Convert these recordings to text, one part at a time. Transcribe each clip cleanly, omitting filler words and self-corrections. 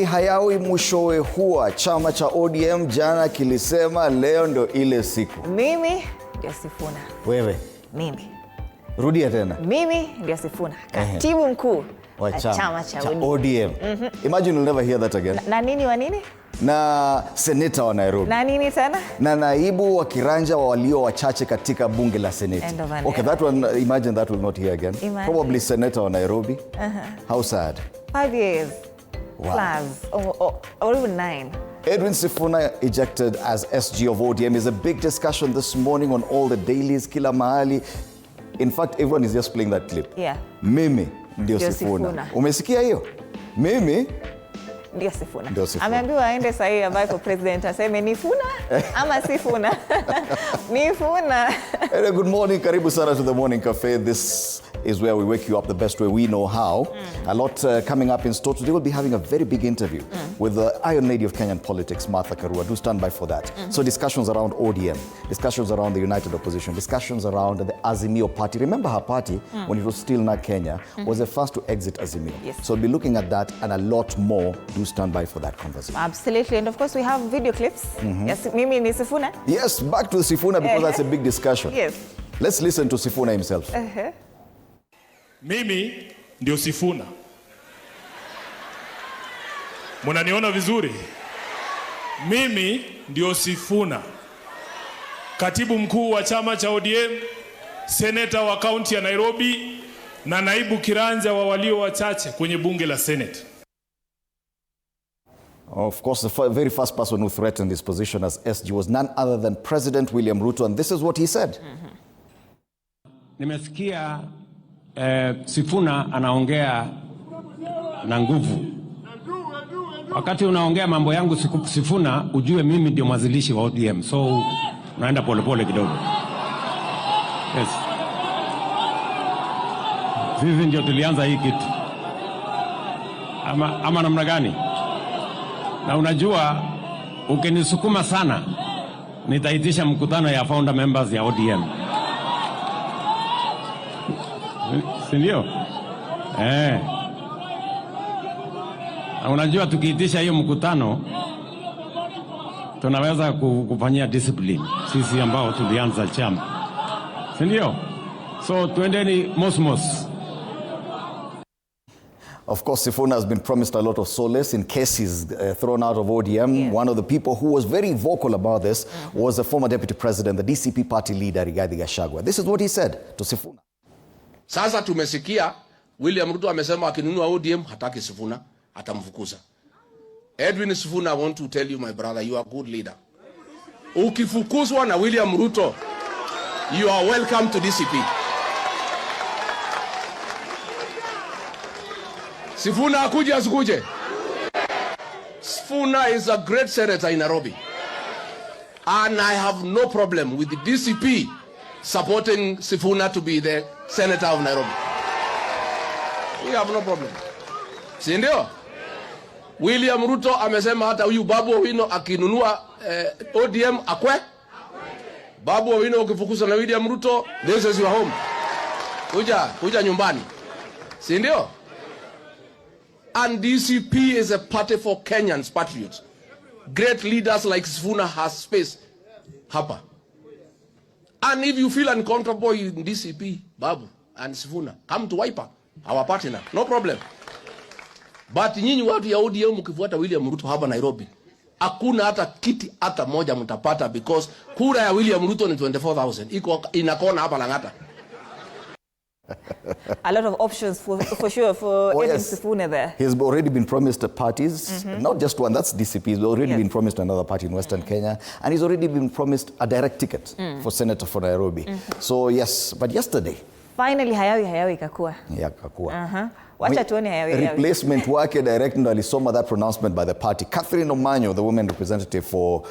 hayawi mwishowe huwa. Chama cha ODM jana kilisema leo ndo ile siku. Mimi ndio Sifuna. Wewe? Mimi. Rudia tena. Mimi ndio Sifuna. Katibu mkuu wa chama cha ODM. Imagine you'll never hear that again. Na nini wa nini? Na seneta wa Nairobi. Na nini tena? Na naibu wa kiranja wa walio wachache katika bunge la Seneti. Okay, that one, imagine that will not hear again. Probably senator wa Nairobi. How sad. 5 years. Wow. Plus, or even 9. Edwin Sifuna ejected as SG of ODM is a big discussion this morning on all the dailies, kila mahali. In fact, everyone is just playing that clip. Yeah. Mimi ndio Sifuna. Umesikia hiyo? Mimi ndio Sifuna. Ameambiwa aende sahi ambapo president aseme Nifuna ama Sifuna. Nifuna. Good morning, karibu sana to the Morning Cafe. This is where we wake you up the best way we know how. A lot coming up in store today. We'll be having a very big interview with the Iron Lady of Kenyan politics, Martha Karua. Do stand by for that. So discussions around ODM, discussions around the United Opposition, discussions around the Azimio party. Remember her party, when it was still not Kenya, was the first to exit Azimio. Yes. So we'll be looking at that and a lot more. Do stand by for that conversation. Absolutely. And of course we have video clips. Yes, Mimi ni Sifuna. Yes, back to Sifuna because that's a big discussion. Yes. Let's listen to Sifuna himself. Mimi ndio Sifuna. Mnaniona vizuri? Mimi ndio Sifuna. Katibu mkuu wa chama cha ODM, seneta wa kaunti ya Nairobi na naibu kiranja wa walio wachache kwenye bunge la Senate. Of course, the very first person who threatened his position as SG was none other than President William Ruto, and this is what he said. Nimesikia Sifuna anaongea na nguvu. Wakati unaongea mambo yangu Sifuna, ujue mimi ndio mwanzilishi wa ODM. So naenda polepole kidogo. Yes. Sisi ndio tulianza hii kitu. Ama namna gani? Na unajua ukinisukuma sana nitaitisha mkutano ya founder members ya ODM. Sindio? Na unajua tukiitisha hiyo mkutano tunaweza kufanyia discipline sisi ambao tulianza chama. Sindio? So tuendeni mosmos. Of course, Sifuna has been promised a lot of solace in case he's thrown out of ODM. One of the people who was very vocal about this was the former deputy president, the DCP party leader, Rigathi Gachagua. This is what he said to Sifuna. Sasa tumesikia William Ruto amesema akinunua ODM hataki Sifuna, atamfukuza. Edwin Sifuna, I want to tell you, my brother, you are a good leader. Ukifukuzwa na William Ruto, you are welcome to DCP. Sifuna akuje asikuje? Sifuna is a great senator in Nairobi. And I have no problem with the DCP supporting Sifuna to be the senator of Nairobi. We have no problem. Si ndio? William Ruto amesema hata huyu Babu Owino akinunua ODM akwe. Babu Owino ukifukuza na William Ruto, this is your home. Kuja nyumbani. Si ndio? And DCP is a party for Kenyans, patriots. Great leaders like Sifuna has space hapa. And if you feel uncomfortable in DCP, Babu and Sifuna, come to Wiper, our partner, no problem. But nyinyi watu ya ODM mkifuata William Ruto hapa Nairobi, hakuna hata kiti hata moja mtapata because kura ya William Ruto ni 24,000. Iko inakona hapa Langata. A lot of options for sure for Edwin Sifuna there. He's already been promised parties, not just one, that's DCP. He's already been promised another party in Western Kenya. And he's already been promised a direct ticket for Senator for Nairobi. So yes, but yesterday. Finally hayawi kakua. Yeah, kakua. Wacha tuone hayawi. Replacement wake direct ndo alisoma that pronouncement by the party. Catherine Omanyo, the women representative for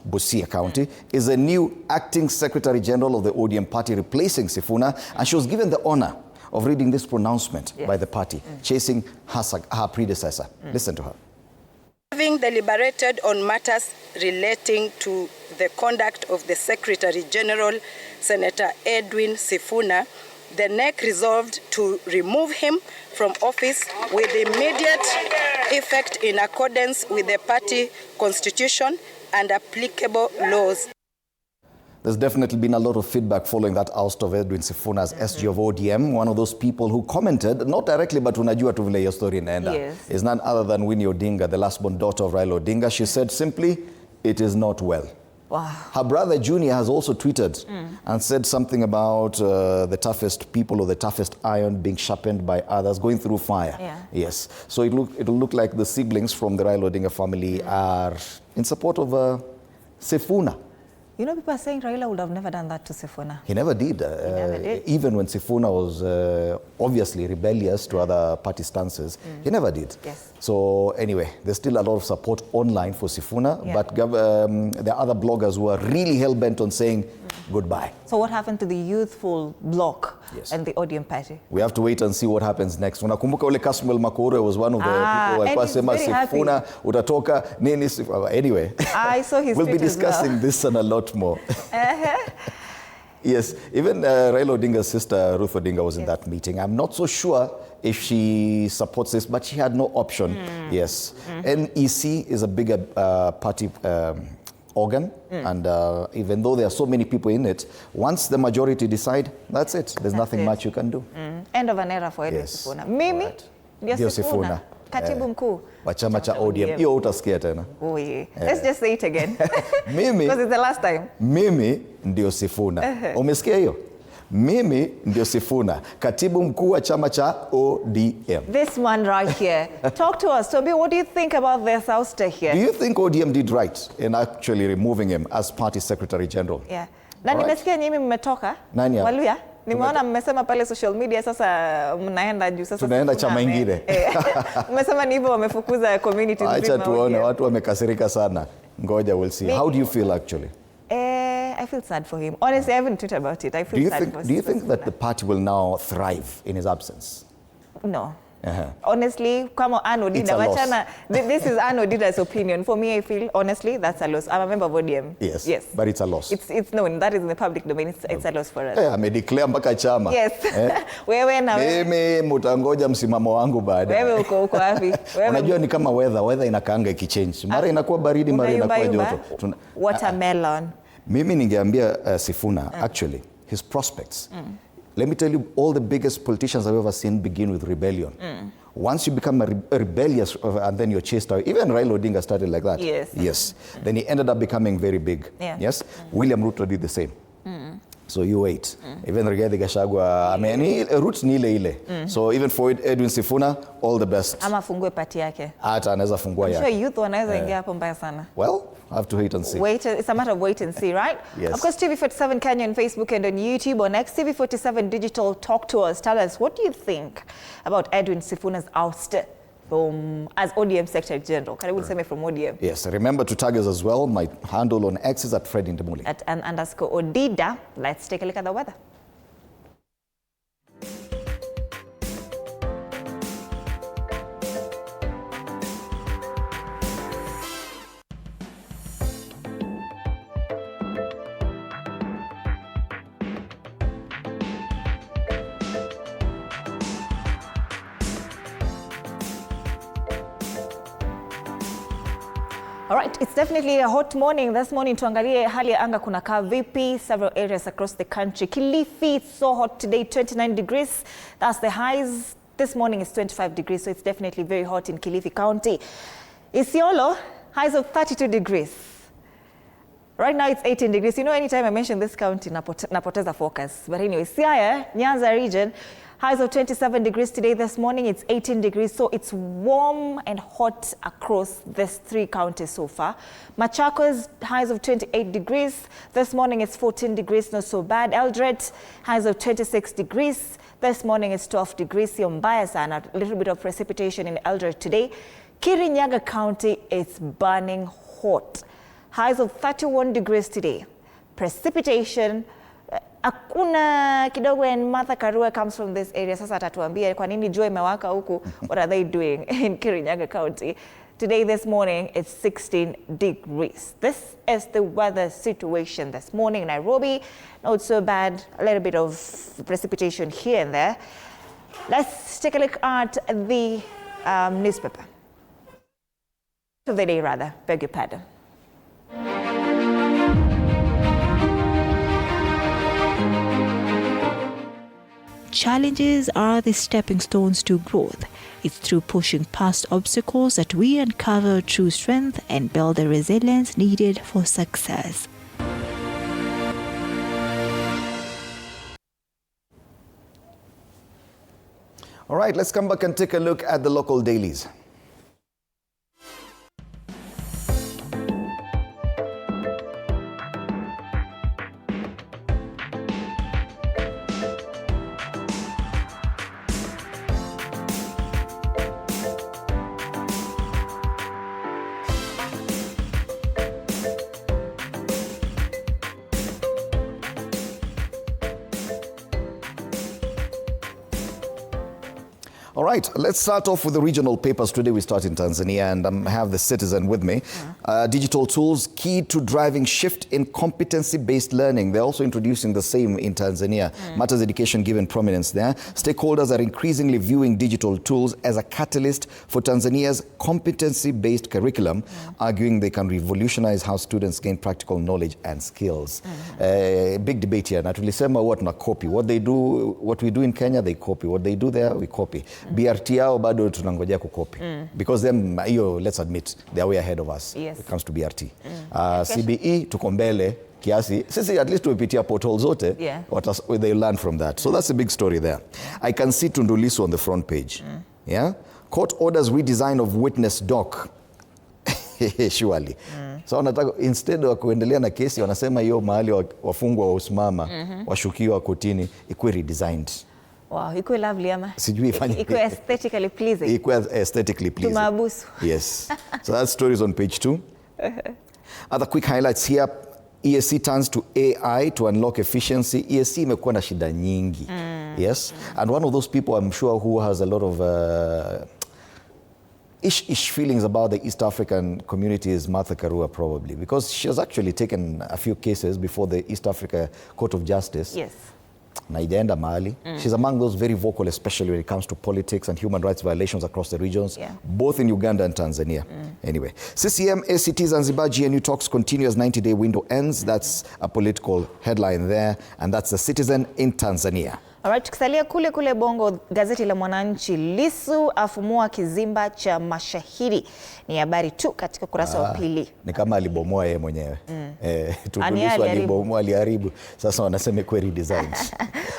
Busia County, is a new acting Secretary General of the ODM party replacing Sifuna, and she was given the honor of reading this pronouncement by the party, chasing her predecessor. Listen to her. Having deliberated on matters relating to the conduct of the Secretary General, Senator Edwin Sifuna, the NEC resolved to remove him from office with immediate effect in accordance with the party constitution and applicable laws. There's definitely been a lot of feedback following that oust of Edwin Sifuna as SG of ODM. One of those people who commented, not directly, but unajua tu vile hiyo story inaenda, is none other than Winnie Odinga, the last-born daughter of Raila Odinga. She said simply, it is not well. Wow. Her brother Junior has also tweeted and said something about the toughest people or the toughest iron being sharpened by others, going through fire. Yeah. Yes. So it'll look like the siblings from the Raila Odinga family are in support of Sifuna. You know, people are saying Raila would have never done that to Sifuna. He never did. Never did. Even when Sifuna was obviously rebellious to other party stances, he never did. Yes. So anyway, there's still a lot of support online for Sifuna, Yeah. but there are other bloggers who are really hell-bent on saying goodbye. So what happened to the youthful bloc Yes. and the ODM party? We have to wait and see what happens next. Unakumbuka ule Kasmuel Makoro was one of the people and walikuwa he's sema very happy. Sifuna utatoka nini Sifuna. Anyway, I saw his we'll be tweet as well. discussing this and a lot more. Yes, even Raila Odinga's sister Ruth Odinga was in that meeting. I'm not so sure if she supports this, but she had no option. Yes, NEC is a bigger party organ, and even though there are so many people in it, once the majority decide, that's it. There's nothing much you can do. End of an era for Edwin Yes. Sifuna. Mimi ndio Ndio Sifuna, Sifuna. katibu mkuu Wa chama cha ODM. Hiyo utasikia tena. Oh, yeah. Let's just say it again. Mimi Because it's the last time. Mimi ndio Sifuna. Umesikia hiyo? Mimi ndio Sifuna, katibu mkuu wa chama cha ODM. This man right here. Talk to us. Toby, what do you think about this ouster here? Do you think ODM did right in actually removing him as party secretary general? Yeah. Na Alright. nimesikia nyinyi mmetoka. Nani hapa? Waluya. Nimeona mmesema pale social media sasa mnaenda juu sasa. Tunaenda Sifuna chama ingine. Mmesema ni hivyo wamefukuza community nzima. Acha tuone, ODM. watu wamekasirika sana. Ngoja, we'll see. How do you feel actually? I feel sad for him. Honestly, I haven't tweeted about it. I feel sad for Do you think that Sifuna. the party will now thrive in his absence? No. Uh-huh. Honestly, come on, Anno It's Dida. a loss. Wachana, this is Anno Dida's opinion. For me, I feel, honestly, that's a loss. I'm a member of ODM. Yes. Yes. But it's a loss. It's known. That is in the public domain. It's a loss for us. Amedeclare mpaka chama. Yes. Wewe na wewe. Mimi mutangoja msimamo wangu baadaye. Wewe uko wapi? Wewe Unajua ni kama weather inakaanga ikichange. Mara inakuwa baridi, mara inakuwa unayumba joto. watermelon. Mimi ningeambia Sifuna, actually, his prospects. Let me tell you, all the biggest politicians I've ever seen begin with rebellion. Once you become a rebellious, and then you're chased out. Even Raila Odinga started like that. Yes. Yes. Then he ended up becoming very big. Yeah. Yes. William Ruto did the same. So you wait. Even Rigathi Gachagua, I mean, roots ni ile ile. So even for Edwin Sifuna, all the best. Ama fungue pati yake. Hata anaweza fungua I'm sure yake. youth wanaweza ingia hapo mbaya sana. Well, I have to wait and see. It's a matter of wait and see, right? Yes. Of course, TV47 Kenya on Facebook and on YouTube. On X, TV47 Digital, talk to us. Tell us, what do you think about Edwin Sifuna's ouster as ODM Secretary General? Karibu niseme from ODM. Yes, remember to tag us as well. My handle on X is @FredIndemuli. At _Odida. Let's take a look at the weather. All right, it's definitely a hot morning. This morning, tuangalie hali ya anga kunakaa vipi. Several areas across the country. Kilifi, it's so hot today, 29 degrees. That's the highs. This morning is 25 degrees, so it's definitely very hot in Kilifi County. Isiolo, highs of 32 degrees. Right now, it's 18 degrees. You know, anytime I mention this county, napoteza focus. But anyway, Siaya, Nyanza region, highs of 27 degrees today. This morning, it's 18 degrees. So it's warm and hot across these three counties so far. Machakos, highs of 28 degrees. This morning, it's 14 degrees, not so bad. Eldoret, highs of 26 degrees. This morning, it's 12 degrees. Sio mbaya sana. A little bit of precipitation in Eldoret today. Kirinyaga County, it's burning hot. Highs of 31 degrees today. Precipitation, hakuna kidogo, and Martha Karua comes from this area. Sasa atatuambia kwa nini jua imewaka huku. What are they doing in Kirinyaga County? Today, this morning, it's 16 degrees. This is the weather situation this morning in Nairobi. Not so bad, a little bit of precipitation here and there. Let's take a look at the newspaper. Of the day rather, beg your pardon. Challenges are the stepping stones to growth. It's through pushing past obstacles that we uncover true strength and build the resilience needed for success. All right, let's come back and take a look at the local dailies. All right, let's start off with the regional papers. Today we start in Tanzania, and I have the Citizen with me. Digital tools key to driving shift in competency-based learning. They're also introducing the same in Tanzania. Matters education given prominence there. Stakeholders are increasingly viewing digital tools as a catalyst for Tanzania's competency-based curriculum, arguing they can revolutionize how students gain practical knowledge and skills. Big debate here. Na tulisema what na copy. What we do in Kenya, they copy. What they do there, we copy. BRT yao bado tunangojea kukopi. Because them, let's admit, they are way ahead of us when it comes to BRT. CBE tuko mbele kiasi. Sisi at least tumepitia portal zote. What they learn from that. So that's a big story there. I can see Tundu Lissu on the front page. Yeah? Court orders redesign of witness doc. Surely. So instead wa kuendelea na kesi wanasema hiyo mahali wafungwa wa usimama washukiwa kotini ikuwe redesigned. Wow, ikuwe lovely ama? Sijui ifanye. Ikuwe aesthetically pleasing. Ikuwe aesthetically pleasing. Tumabusu. Yes. So that story is on page 2. Other quick highlights here. EAC turns to AI to unlock efficiency. EAC imekuwa na shida nyingi. Yes. And one of those people I'm sure who has a lot of ish feelings about the East African community is Martha Karua, probably, because she has actually taken a few cases before the East Africa Court of Justice. Yes. Na ijaenda mahali. She's among those very vocal, especially when it comes to politics and human rights violations across the regions, both in Uganda and Tanzania. Anyway, CCM, ACT, Zanzibar, GNU talks continue as 90-day window ends. That's a political headline there, and that's the Citizen in Tanzania. Alright, tukisalia kule Bongo, gazeti la Mwananchi, Lissu afumua kizimba cha mashahidi. Ni habari tu katika kurasa wa pili. Ni kama alibomoa yeye mwenyewe. Tundu Lissu alibomoa, aliharibu. Sasa wanasema query designs.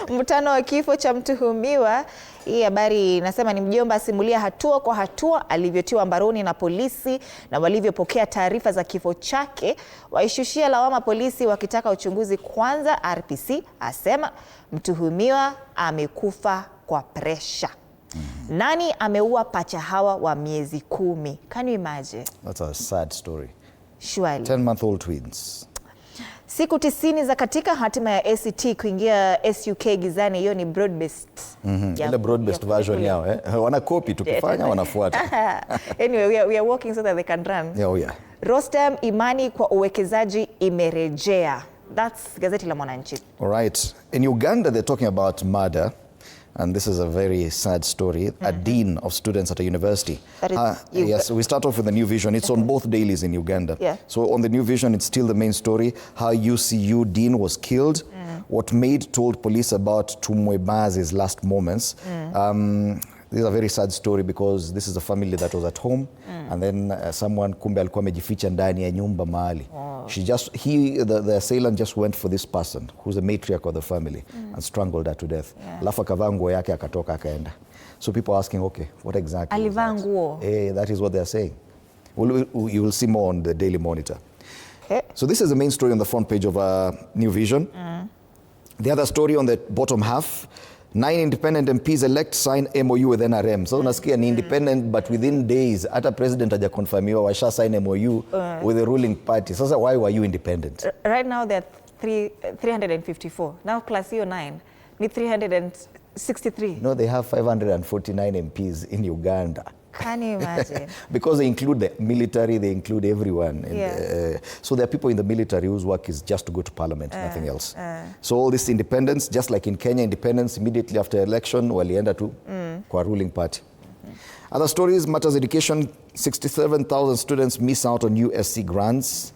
Mvutano wa kifo cha mtuhumiwa. Hii habari inasema ni mjomba asimulia hatua kwa hatua alivyotiwa mbaroni na polisi na walivyopokea taarifa za kifo chake. Waishushia lawama polisi wakitaka uchunguzi kwanza. RPC asema mtuhumiwa amekufa kwa presha. Nani ameua pacha hawa wa miezi 10? Can you imagine? That's a sad story. Surely. 10-month-old twins. Siku 90 za katika hatima ya ACT kuingia SUK gizani. Hiyo ni broad-based. Ile broad-based version yao. Wana copy tukifanya wanafuata. Anyway, we are working so that they can run. Rostam imani kwa uwekezaji imerejea. That's gazeti la Mwananchi. All right. In Uganda, they're talking about murder. And this is a very sad story. A dean of students at a university. Yes, we start off with the New Vision. It's on both dailies in Uganda. So on the New Vision, it's still the main story. How UCU dean was killed. What maid told police about Tumwebazi's last moments. This is a very sad story because this is a family that was at home and then someone kumbe alikuwa amejificha ndani ya nyumba mahali. The assailant just went for this person who's a matriarch of the family and strangled her to death. Alafu akavaa nguo yake akatoka akaenda. So people are asking, okay, what exactly? Alivaa nguo. That is what they are saying. You will see more on the Daily Monitor. So this is the main story on the front page of New Vision. The other story on the bottom half, 9 independent MPs elect sign MOU with NRM. So unasikia ni independent but within days hata president haja confirmiwa washa sign MOU with the ruling party. Sasa why were you independent? Right now there are 354. Now class 9 ni 363. No, they have 549 MPs in Uganda. Can you imagine? Because they include the military, they include everyone. So there are people in the military whose work is just to go to parliament, nothing else. So all this independence, just like in Kenya, independence immediately after election, walienda to kwa ruling party. Other stories, matters education, 67,000 students miss out on USC grants.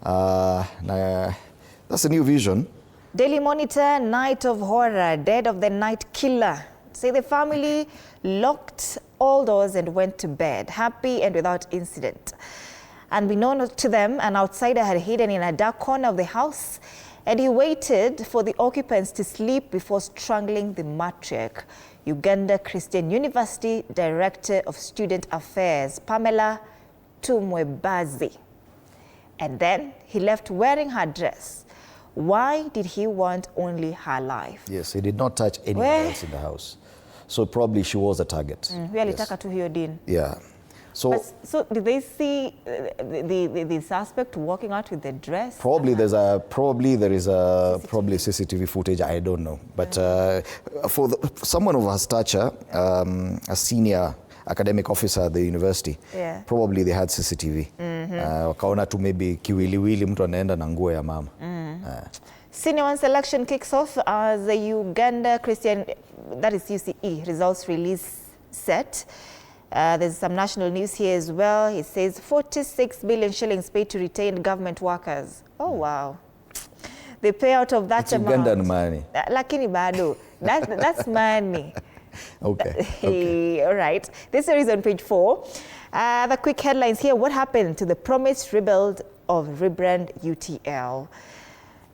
That's a new vision. Daily Monitor, night of horror, dead of the night killer. Say the family locked all doors and went to bed, happy and without incident. Unbeknown to them, an outsider had hidden in a dark corner of the house, and he waited for the occupants to sleep before strangling the matriarch. Uganda Christian University Director of Student Affairs, Pamela Tumwebazi. And then he left wearing her dress. Why did he want only her life? Yes, he did not touch anyone else in the house. So probably she was a target. Alitaka tu hiyo din. Yeah. So did they see the suspect walking out with the dress? Probably there is CCTV footage. I don't know, but for someone of her stature, a senior academic officer at the university, probably they had CCTV. Wakaona tu maybe kiwiliwili mtu anaenda na nguo ya mama. Senior one selection kicks off as the Uganda Christian, that is UCE, results release set. There's some national news here as well. It says 46 billion shillings paid to retained government workers. Oh, wow. The payout of that it's amount. Ugandan money. Lakini bado. That's money. Okay. All right. This story is on page 4. The quick headlines here. What happened to the promised rebuild of rebrand UTL?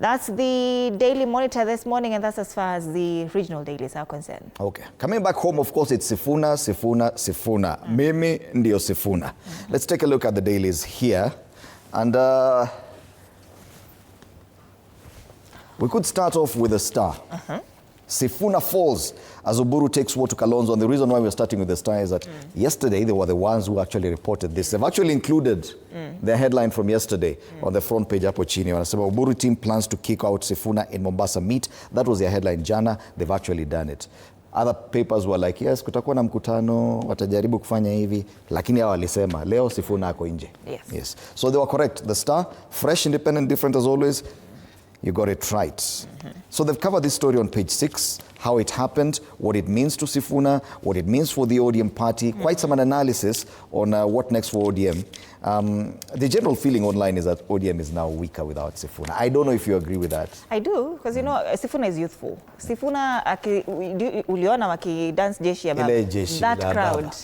That's the Daily Monitor this morning, and that's as far as the regional dailies are concerned. Okay. Coming back home, of course, it's Sifuna. Mimi ndio Sifuna. Let's take a look at the dailies here. And we could start off with a Star. Sifuna falls as Oburu takes war to Kalonzo. And the reason why we're starting with the Star is that yesterday they were the ones who actually reported this. They've actually included their headline from yesterday on the front page hapo chini. Wanasema Oburu team plans to kick out Sifuna in Mombasa meet. That was their headline jana. They've actually done it. Other papers were like, yes, kutakuwa na mkutano, watajaribu kufanya hivi, lakini hao walisema leo Sifuna ako nje. Yes. So they were correct. The Star, fresh, independent, different as always. You got it right. So they've covered this story on page 6, how it happened, what it means to Sifuna, what it means for the ODM party, quite some analysis on what next for ODM. The general feeling online is that ODM is now weaker without Sifuna. I don't know if you agree with that. I do, because you know, Sifuna is youthful. Sifuna, uliona waki dance jeshi ya baba. That crowd.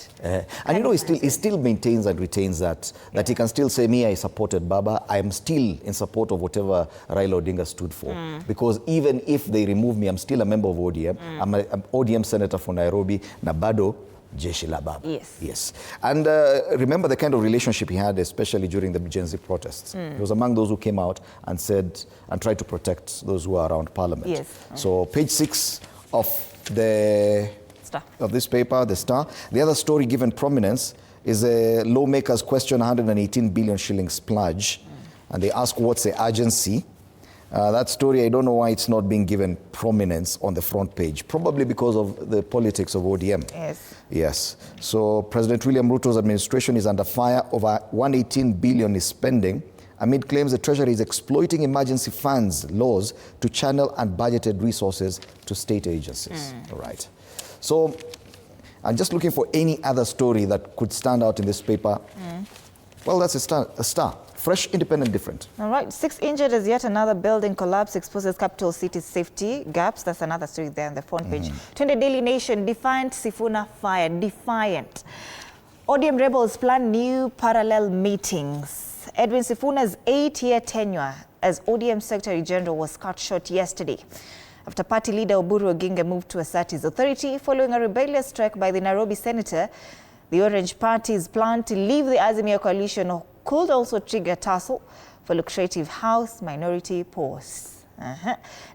And you know, he still maintains and retains that he can still say, me, I supported Baba. I am still in support of whatever Raila Odinga stood for. Because even if they remove me, I'm still a member of ODM. I'm an ODM senator for Nairobi. Na bado jeshi la Baba. Yes. And remember the kind of relationship he had, especially during the Gen Z protests. He was among those who came out and said, and tried to protect those who are around Parliament. So page 6 of this paper, the Star. The other story given prominence is lawmakers question 118 billion shillings splurge, and they ask what's the urgency. That story, I don't know why it's not being given prominence on the front page. Probably because of the politics of ODM. Yes. So President William Ruto's administration is under fire. Over 118 billion is spending amid claims the Treasury is exploiting emergency funds laws to channel unbudgeted resources to state agencies. All right. So I'm just looking for any other story that could stand out in this paper. Well, that's a star. Fresh, independent, different. All right. 6 injured as yet another building collapse exposes capital city's safety gaps. That's another story there on the front page. 20 Daily Nation, defiant Sifuna fired. Defiant. ODM rebels plan new parallel meetings. Edwin Sifuna's 8-year tenure as ODM Secretary General was cut short yesterday after party leader Oburu Oginga moved to assert his authority following a rebellious strike by the Nairobi senator. The Orange Party's plan to leave the Azimio coalition could also trigger tussle for lucrative House minority posts.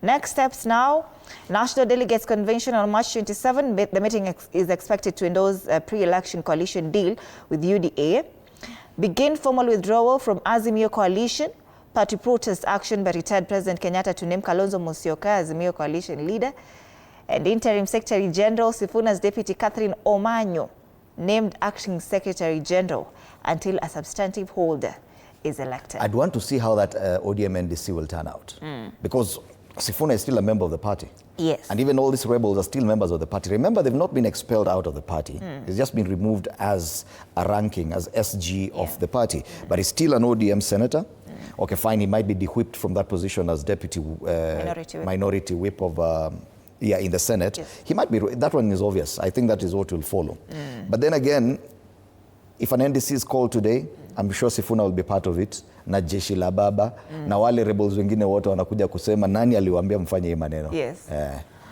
Next steps now. National Delegates Convention on March 27. The meeting is expected to endorse a pre-election coalition deal with UDA. Begin formal withdrawal from Azimio coalition. Party protest action by retired President Kenyatta to name Kalonzo Musyoka Azimio coalition leader. And Interim Secretary General Sifuna's deputy Catherine Omanyo named acting Secretary General until a substantive holder is elected. I'd want to see how that ODM NDC will turn out. Because Sifuna is still a member of the party. Yes. And even all these rebels are still members of the party. Remember, they've not been expelled out of the party. It's just been removed as a ranking, as SG of the party. But he's still an ODM senator. Okay, fine, he might be de-whipped from that position as deputy minority whip of, in the Senate. Yes. He might be, that one is obvious. I think that is what will follow. But then again, if an NDC is called today, I'm sure Sifuna will be part of it. Na jeshi la baba, na wale rebels wengine wote wanakuja kusema nani aliwaambia mfanye hii maneno. Yes.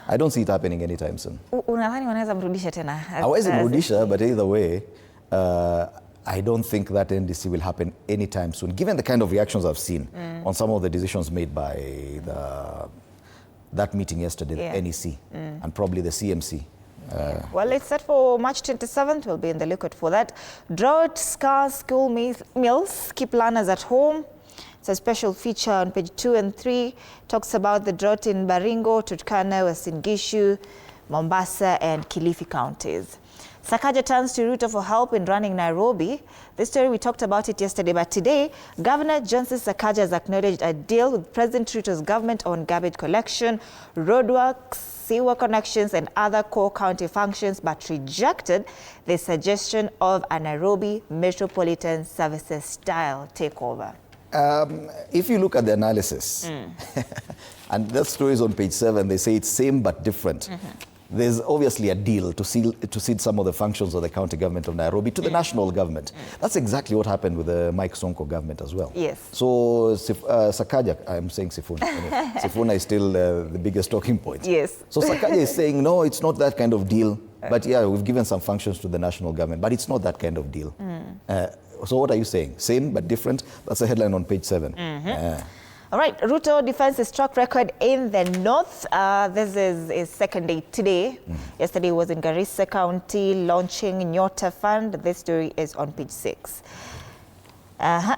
I don't see it happening anytime soon. Unadhani wanaweza mrudisha tena? Hawezi mrudisha, but either way, I don't think that NDC will happen anytime soon, given the kind of reactions I've seen on some of the decisions made by that meeting yesterday, the NEC, and probably the CMC. Well, it's set for March 27th. We'll be in the lookout for that. Drought scars school meals, keep learners at home. It's a special feature on page 2 and 3. Talks about the drought in Baringo, Turkana, Uasin Gishu, Mombasa, and Kilifi counties. Sakaja turns to Ruto for help in running Nairobi. This story, we talked about it yesterday, but today, Governor Johnson Sakaja has acknowledged a deal with President Ruto's government on garbage collection, roadworks, sewer connections, and other core county functions, but rejected the suggestion of a Nairobi Metropolitan Services style takeover. If you look at the analysis, and that story is on page 7, they say it's same but different. There's obviously a deal to cede some of the functions of the county government of Nairobi to the national government. That's exactly what happened with the Mike Sonko government as well. Yes. So Sakaja, I'm saying Sifuna. Anyway, Sifuna is still the biggest talking point. Yes. So Sakaja is saying, no, it's not that kind of deal. But yeah, we've given some functions to the national government, but it's not that kind of deal. So what are you saying? Same but different? That's a headline on page 7. All right, Ruto defends his track record in the north. This is his second day today. Yesterday was in Garissa County launching Nyota Fund. This story is on page 6. Other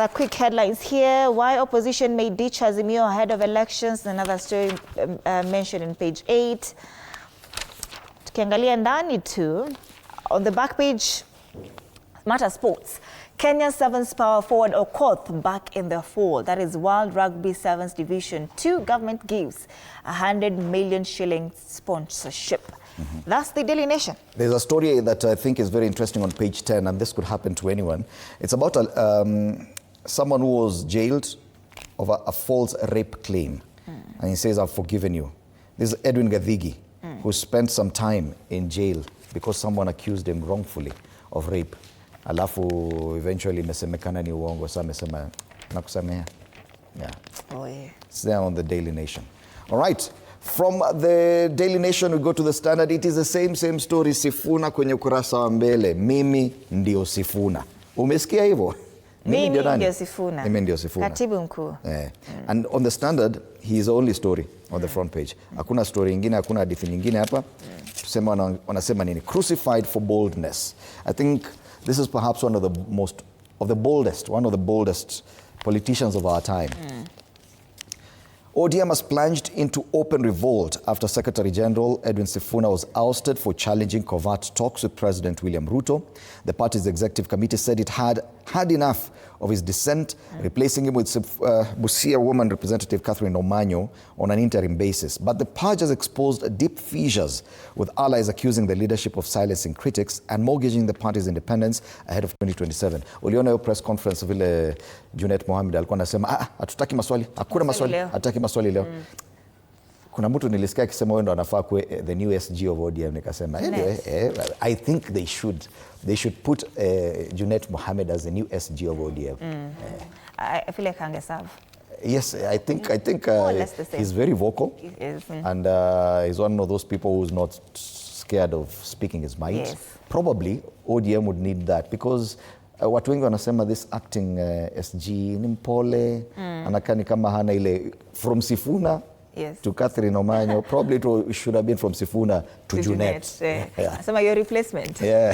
quick headlines here. Why opposition may ditch Azimio ahead of elections. Another story mentioned in page 8. Tukiangalia ndani tu, on the back page, Matter Sports. Kenya's Sevens power forward Okoth back in the fold. That is World Rugby Sevens Division 2. Government gives 100 million shilling sponsorship. That's the Daily Nation. There's a story that I think is very interesting on page 10, and this could happen to anyone. It's about someone who was jailed over a false rape claim. And he says, I've forgiven you. This is Edwin Gathigi, who spent some time in jail because someone accused him wrongfully of rape. Alafu eventually imesemekana ni uongo, sasa amesema nakusamea. Yeah. Oh, yeah. It's there on the Daily Nation. All right. From the Daily Nation, we go to the Standard. It is the same story. Sifuna kwenye ukurasa wa mbele. Mimi ndio Sifuna. Umesikia hivyo? Mimi ndio Sifuna. Mimi ndio Sifuna. Katibu mkuu. And on the Standard, he is the only story on the front page. Hakuna story nyingine, hakuna hadithi nyingine hapa. Tusema wanasema nini? Crucified for boldness. I think this is perhaps one of the boldest politicians of our time. ODM has plunged into open revolt after Secretary General Edwin Sifuna was ousted for challenging covert talks with President William Ruto. The party's executive committee said it had had enough of his dissent, replacing him with Busia woman representative Catherine Omanyo on an interim basis. But the purge has exposed deep fissures, with allies accusing the leadership of silencing critics and mortgaging the party's independence ahead of 2027. Uliona hiyo press conference vile Junet Mohamed alikuwa anasema hatutaki maswali, hakuna maswali, hataki maswali leo. Kuna mtu nilisikia akisema wewe ndo anafaa kuwe the new SG of ODM, nikasema anyway, I think they should put Junet Mohamed as the new SG of ODM. I feel like angeserve. Yes, I think he's very vocal. He is. And he's one of those people who's not scared of speaking his mind. Yes. Probably ODM would need that because watu wengi wanasema this acting SG ni mpole, anakani kama hana ile from Sifuna to Catherine Omanyo. Probably it should have been from Sifuna to Junet. Some of your replacement. Yeah.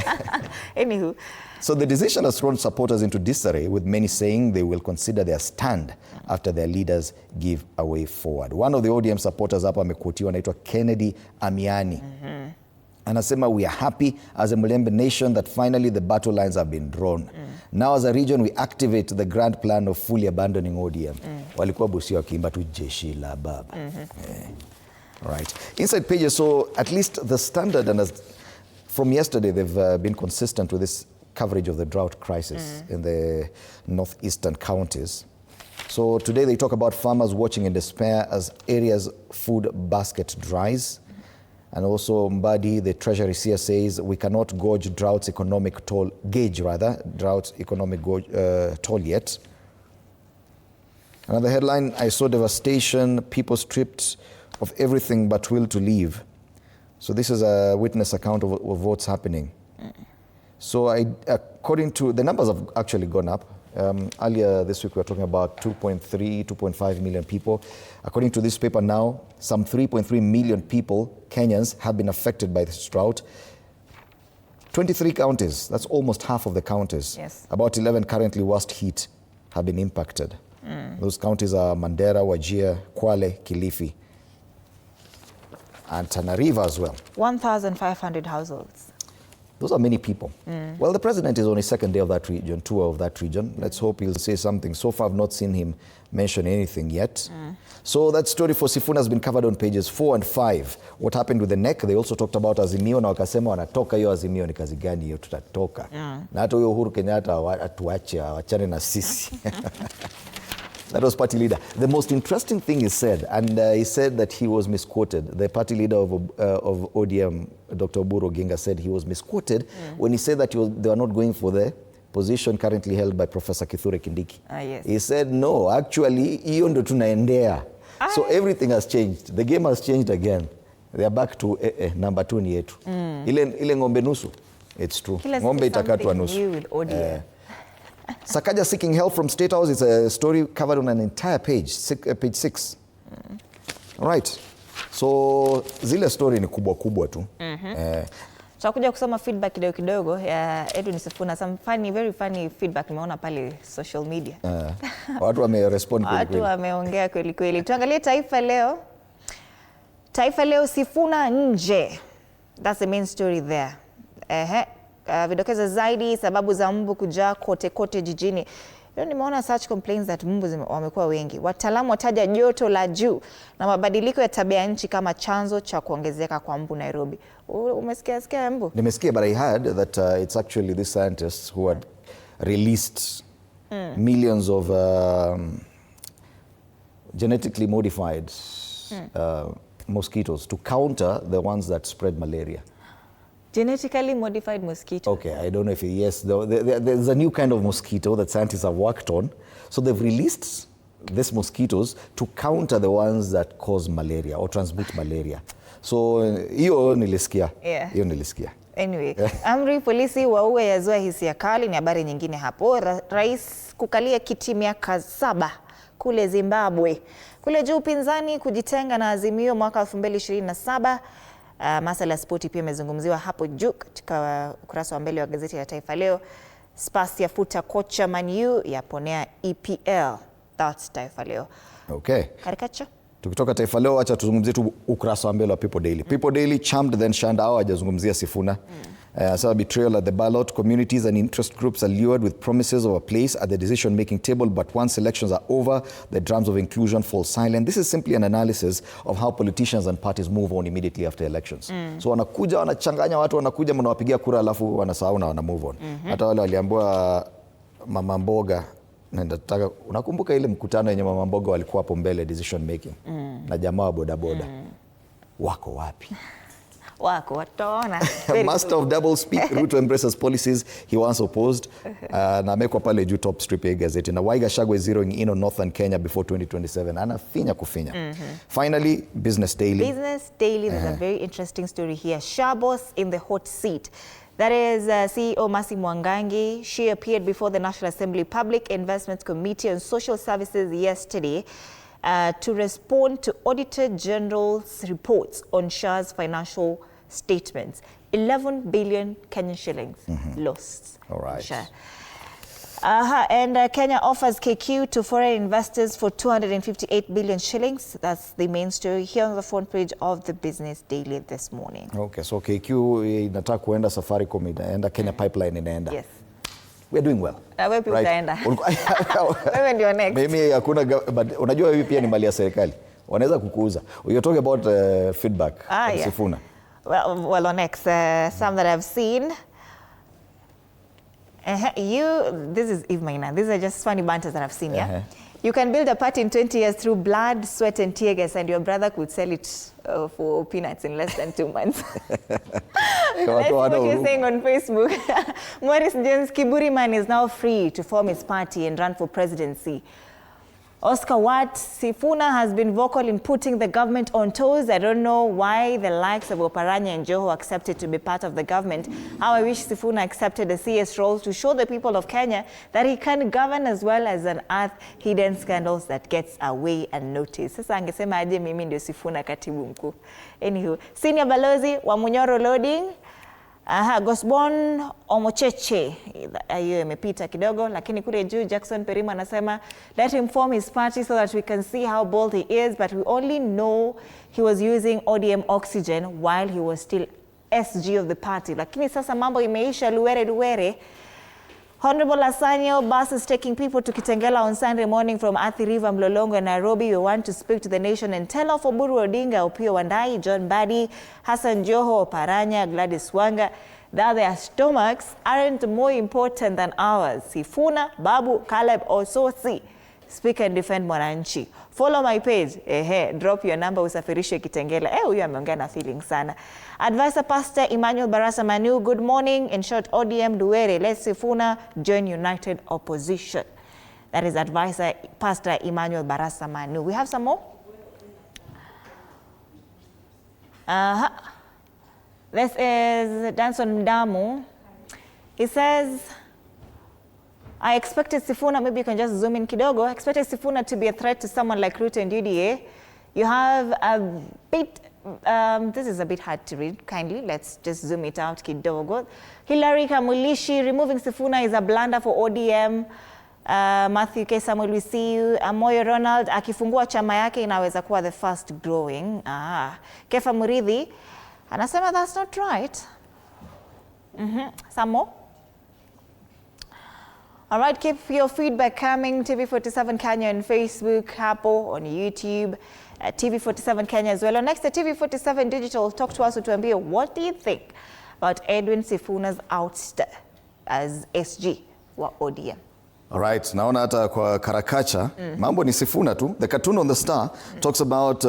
Anywho. So the decision has thrown supporters into disarray, with many saying they will consider their stand after their leaders give a way forward. One of the ODM supporters hapa amekutiwa anaitwa Kennedy Amiani. Anasema, we are happy as a Mulembe nation that finally the battle lines have been drawn. Now as a region we activate the grand plan of fully abandoning ODM. walikuwa Busia wakiimba tu jeshi la baba. Right. Inside pages, so at least the Standard, and from yesterday they've been consistent with this coverage of the drought crisis in the northeastern counties. So today they talk about farmers watching in despair as areas' food basket dries. And also Mbadi, the Treasury seer, says we cannot gauge droughts economic toll, droughts economic toll yet. Another headline, I saw devastation, people stripped of everything but will to live. So this is a witness account of what's happening. So according to, the numbers have actually gone up. Earlier this week we were talking about 2.5 million people. According to this paper now, some 3.3 million people, Kenyans, have been affected by this drought. 23 counties, that's almost half of the counties. Yes. About 11 currently worst hit have been impacted. Those counties are Mandera, Wajir, Kwale, Kilifi, and Tana River as well. 1,500 households. Those are many people. Well, the president is on his second day of that region, tour of that region. Let's hope he'll say something. So far, I've not seen him mention anything yet. So that story for Sifuna has been covered on pages 4 and 5. What happened with the NEC? They also talked about Azimio na wakasema wanatoka hiyo Azimio, ni kazi gani hiyo tutatoka. Na hata huyo Uhuru Kenyatta atuache, wachane na sisi. That was party leader. The most interesting thing he said, and he said that he was misquoted. The party leader of ODM, Dr. Oburu Oginga, said he was misquoted when he said that they were not going for the position currently held by Professor Kithure Kindiki. Yes. He said, no, actually, hiyo ndo tunaendea. So everything has changed. The game has changed again. They are back to number 2 ni yetu. Ile ngombe nusu. It's true. Ngombe itakatwa nusu. Sakaja seeking help from State House. It's a story covered on an entire page, page 6. All right. So zile story ni kubwa kubwa tu. Tutakuja kusoma feedback kidogo ya Edwin Sifuna. Some funny, very funny feedback nimeona pale social media. Watu wamerespond kweli kweli. Watu wameongea kweli kweli. Tuangalie Taifa Leo. Taifa Leo, Sifuna nje. That's the main story there. Vidokeza zaidi sababu za mbu kujaa kote kote jijini. Leo nimeona such complaints that mbu wamekuwa wengi. Wataalamu wataja joto la juu na mabadiliko ya tabia nchi kama chanzo cha kuongezeka kwa mbu Nairobi. Umesikia mbu? Nimesikia, but I heard that it's actually these scientists who had released millions of genetically modified mosquitoes to counter the ones that spread malaria. Genetically modified mosquito. Okay, I don't know if yes, there's a new kind of mosquito that scientists have worked on. So they've released these mosquitoes to counter the ones that cause malaria or transmit malaria. So hiyo nilisikia. Hiyo nilisikia. Anyway, amri polisi waue yazua hisia kali ni habari nyingine hapo. Rais kukalia kiti miaka 7 kule Zimbabwe. Kule juu upinzani kujitenga na Azimio mwaka 2027. Masala ya spoti pia imezungumziwa hapo juu katika ukurasa wa mbele wa gazeti la Taifa Leo. Spurs yafuta kocha Man U yaponea EPL. That's Taifa Leo. Okay. Karikacho. Tukitoka Taifa Leo, acha tuzungumzie tu ukurasa wa mbele wa People Daily. People Daily charmed then shunned. Hao hajazungumzia Sifuna. So betrayal at the ballot, communities and interest groups are lured with promises of a place at the decision-making table, but once elections are over, the drums of inclusion fall silent. This is simply an analysis of how politicians and parties move on immediately after elections. So wanakuja, wanachanganya watu, wanakuja, mnawapigia kura, alafu wanasahau na wana move on. Hata wale waliambiwa mama mboga, nataka unakumbuka ile mkutano yenye mama mboga walikuwa hapo mbele decision making na jamaa wa bodaboda. Wako wapi? Wako wataona. Master of double speak, Ruto embraces policies he once opposed. Na amekwa pale juu top strip ya gazeti. Na Waiga Shagwe zeroing in on Northern Kenya before 2027. Anafinya kufinya. Finally, Business Daily. Business Daily, there's a very interesting story here. Shabos in the hot seat. That is CEO Mercy Mwangangi. She appeared before the National Assembly Public Investments Committee on Social Services yesterday to respond to Auditor General's reports on SHA's financial statements. 11 billion Kenyan shillings lost. All right. SHA. And Kenya offers KQ to foreign investors for 258 billion shillings. That's the main story here on the front page of the Business Daily this morning. Okay, so KQ inataka kuenda Safaricom, inaenda Kenya Pipeline inaenda. Yes. We are doing well. Na wewe pia utaenda. Wewe ndio next. Mimi hakuna, but unajua hivi pia ni mali ya serikali. Wanaweza kukuuza. You're talking about feedback. Yeah. Sifuna. Well, on X, some that I've seen. This is Eve Maina. These are just funny banters that I've seen, yeah? You can build a party in 20 years through blood, sweat, and tear gas, and your brother could sell it for peanuts in less than 2 months. That's what you're saying on Facebook. Morris James Kiburiman is now free to form his party and run for presidency. Oscar Watt, Sifuna has been vocal in putting the government on toes. I don't know why the likes of Oparanya and Joho accepted to be part of the government. How I wish Sifuna accepted a CS role to show the people of Kenya that he can govern as well as unearth hidden scandals that gets away unnoticed. Sasa angesema aje mimi ndio Sifuna katibu mkuu. Anywho, senior balozi wa Munyoro Loading, Gosbon Omocheche, hiyo imepita kidogo, lakini kule juu Jackson Perima anasema let him form his party so that we can see how bold he is, but we only know he was using ODM oxygen while he was still SG of the party. Lakini sasa mambo imeisha luwere. Honorable Asanyo bus is taking people to Kitengela on Sunday morning from Athi River, Mlolongo, and Nairobi. We want to speak to the nation and tell off Oburu Odinga, Opiyo Wandayi, John Mbadi, Hassan Joho, Oparanya, Gladys Wanga that their stomachs aren't more important than ours. Sifuna, Babu, Caleb, Ososi. Speak and defend Mwananchi. Follow my page. Drop your number usafirishe Kitengela. Huyu ameongea na feeling sana. Advisor Pastor Emmanuel Barasa Manu, good morning. In short, ODM Duere, let Sifuna join united opposition. That is Advisor Pastor Emmanuel Barasa Manu. We have some more? This is Danson Mdamu. He says, I expected Sifuna, maybe you can just zoom in kidogo. I expected Sifuna to be a threat to someone like Ruto and UDA. You have a bit, this is a bit hard to read, kindly. Let's just zoom it out kidogo. Hilary Kamulishi, removing Sifuna is a blunder for ODM. Matthew K. Samuel, we see you. Moyo Ronald, akifungua chama yake inaweza kuwa the fast growing. Kefa Muridhi, anasema that's not right. Some more? All right, keep your feedback coming. TV47 Kenya on Facebook, hapo on YouTube, TV47 Kenya as well. Next, TV47 Digital, talk to us utuambie, what do you think about Edwin Sifuna's ouster as SG wa ODM? All right, naona hata kwa karakacha, mambo ni Sifuna tu. The cartoon on the Star talks about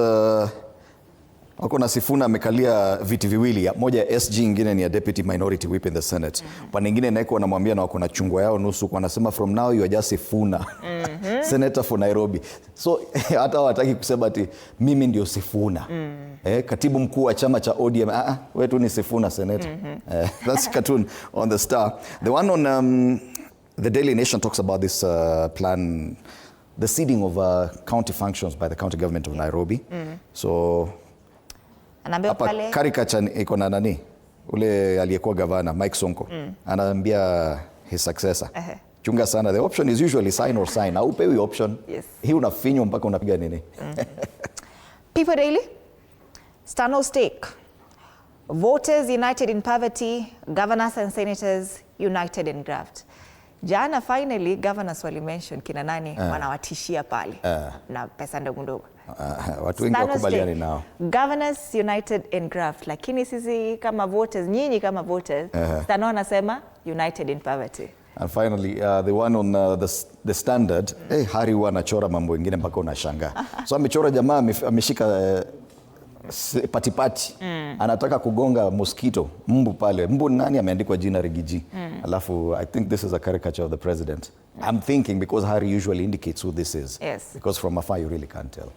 wako na Sifuna amekalia viti viwili, moja ya SG, ingine ni ya Deputy Minority Whip in the Senate. Upande nyingine naiko wanamwambia na wako na chungwa yao nusu, wanasema from now you are just Sifuna. Senator for Nairobi. So hata hawataki kusema ati mimi ndio Sifuna. Katibu mkuu wa chama cha ODM, wewe tu ni Sifuna senator. That's cartoon on the Star. The one on the Daily Nation talks about this plan, the ceding of county functions by the county government of Nairobi. So hapa caricature iko na nani ule aliyekuwa gavana Mike Sonko anaambia his successor, chunga sana, the option is usually sign or sign. Haupewi option. Yes. Hii unafinywa mpaka unapiga nini. People Daily, Stano Stake, voters united in poverty, governors and senators united in graft. Jana finally governors walimention kina nani wanawatishia pale na pesa ndogo ndogo. Watu wengi wakubaliani nao. Governors united in graft, lakini sisi kama voters, nyinyi kama voters, Stano anasema united in poverty. And finally, the one on the Standard, Hari anachora mambo mengine mpaka unashangaa. So amechora jamaa ameshika patipati, anataka kugonga mosquito, mbu pale. Mbu nani ameandikwa jina Rigiji. Alafu, I think this is a caricature of the president. I'm thinking because Hari usually indicates who this is. Yes. Because from afar you really can't tell.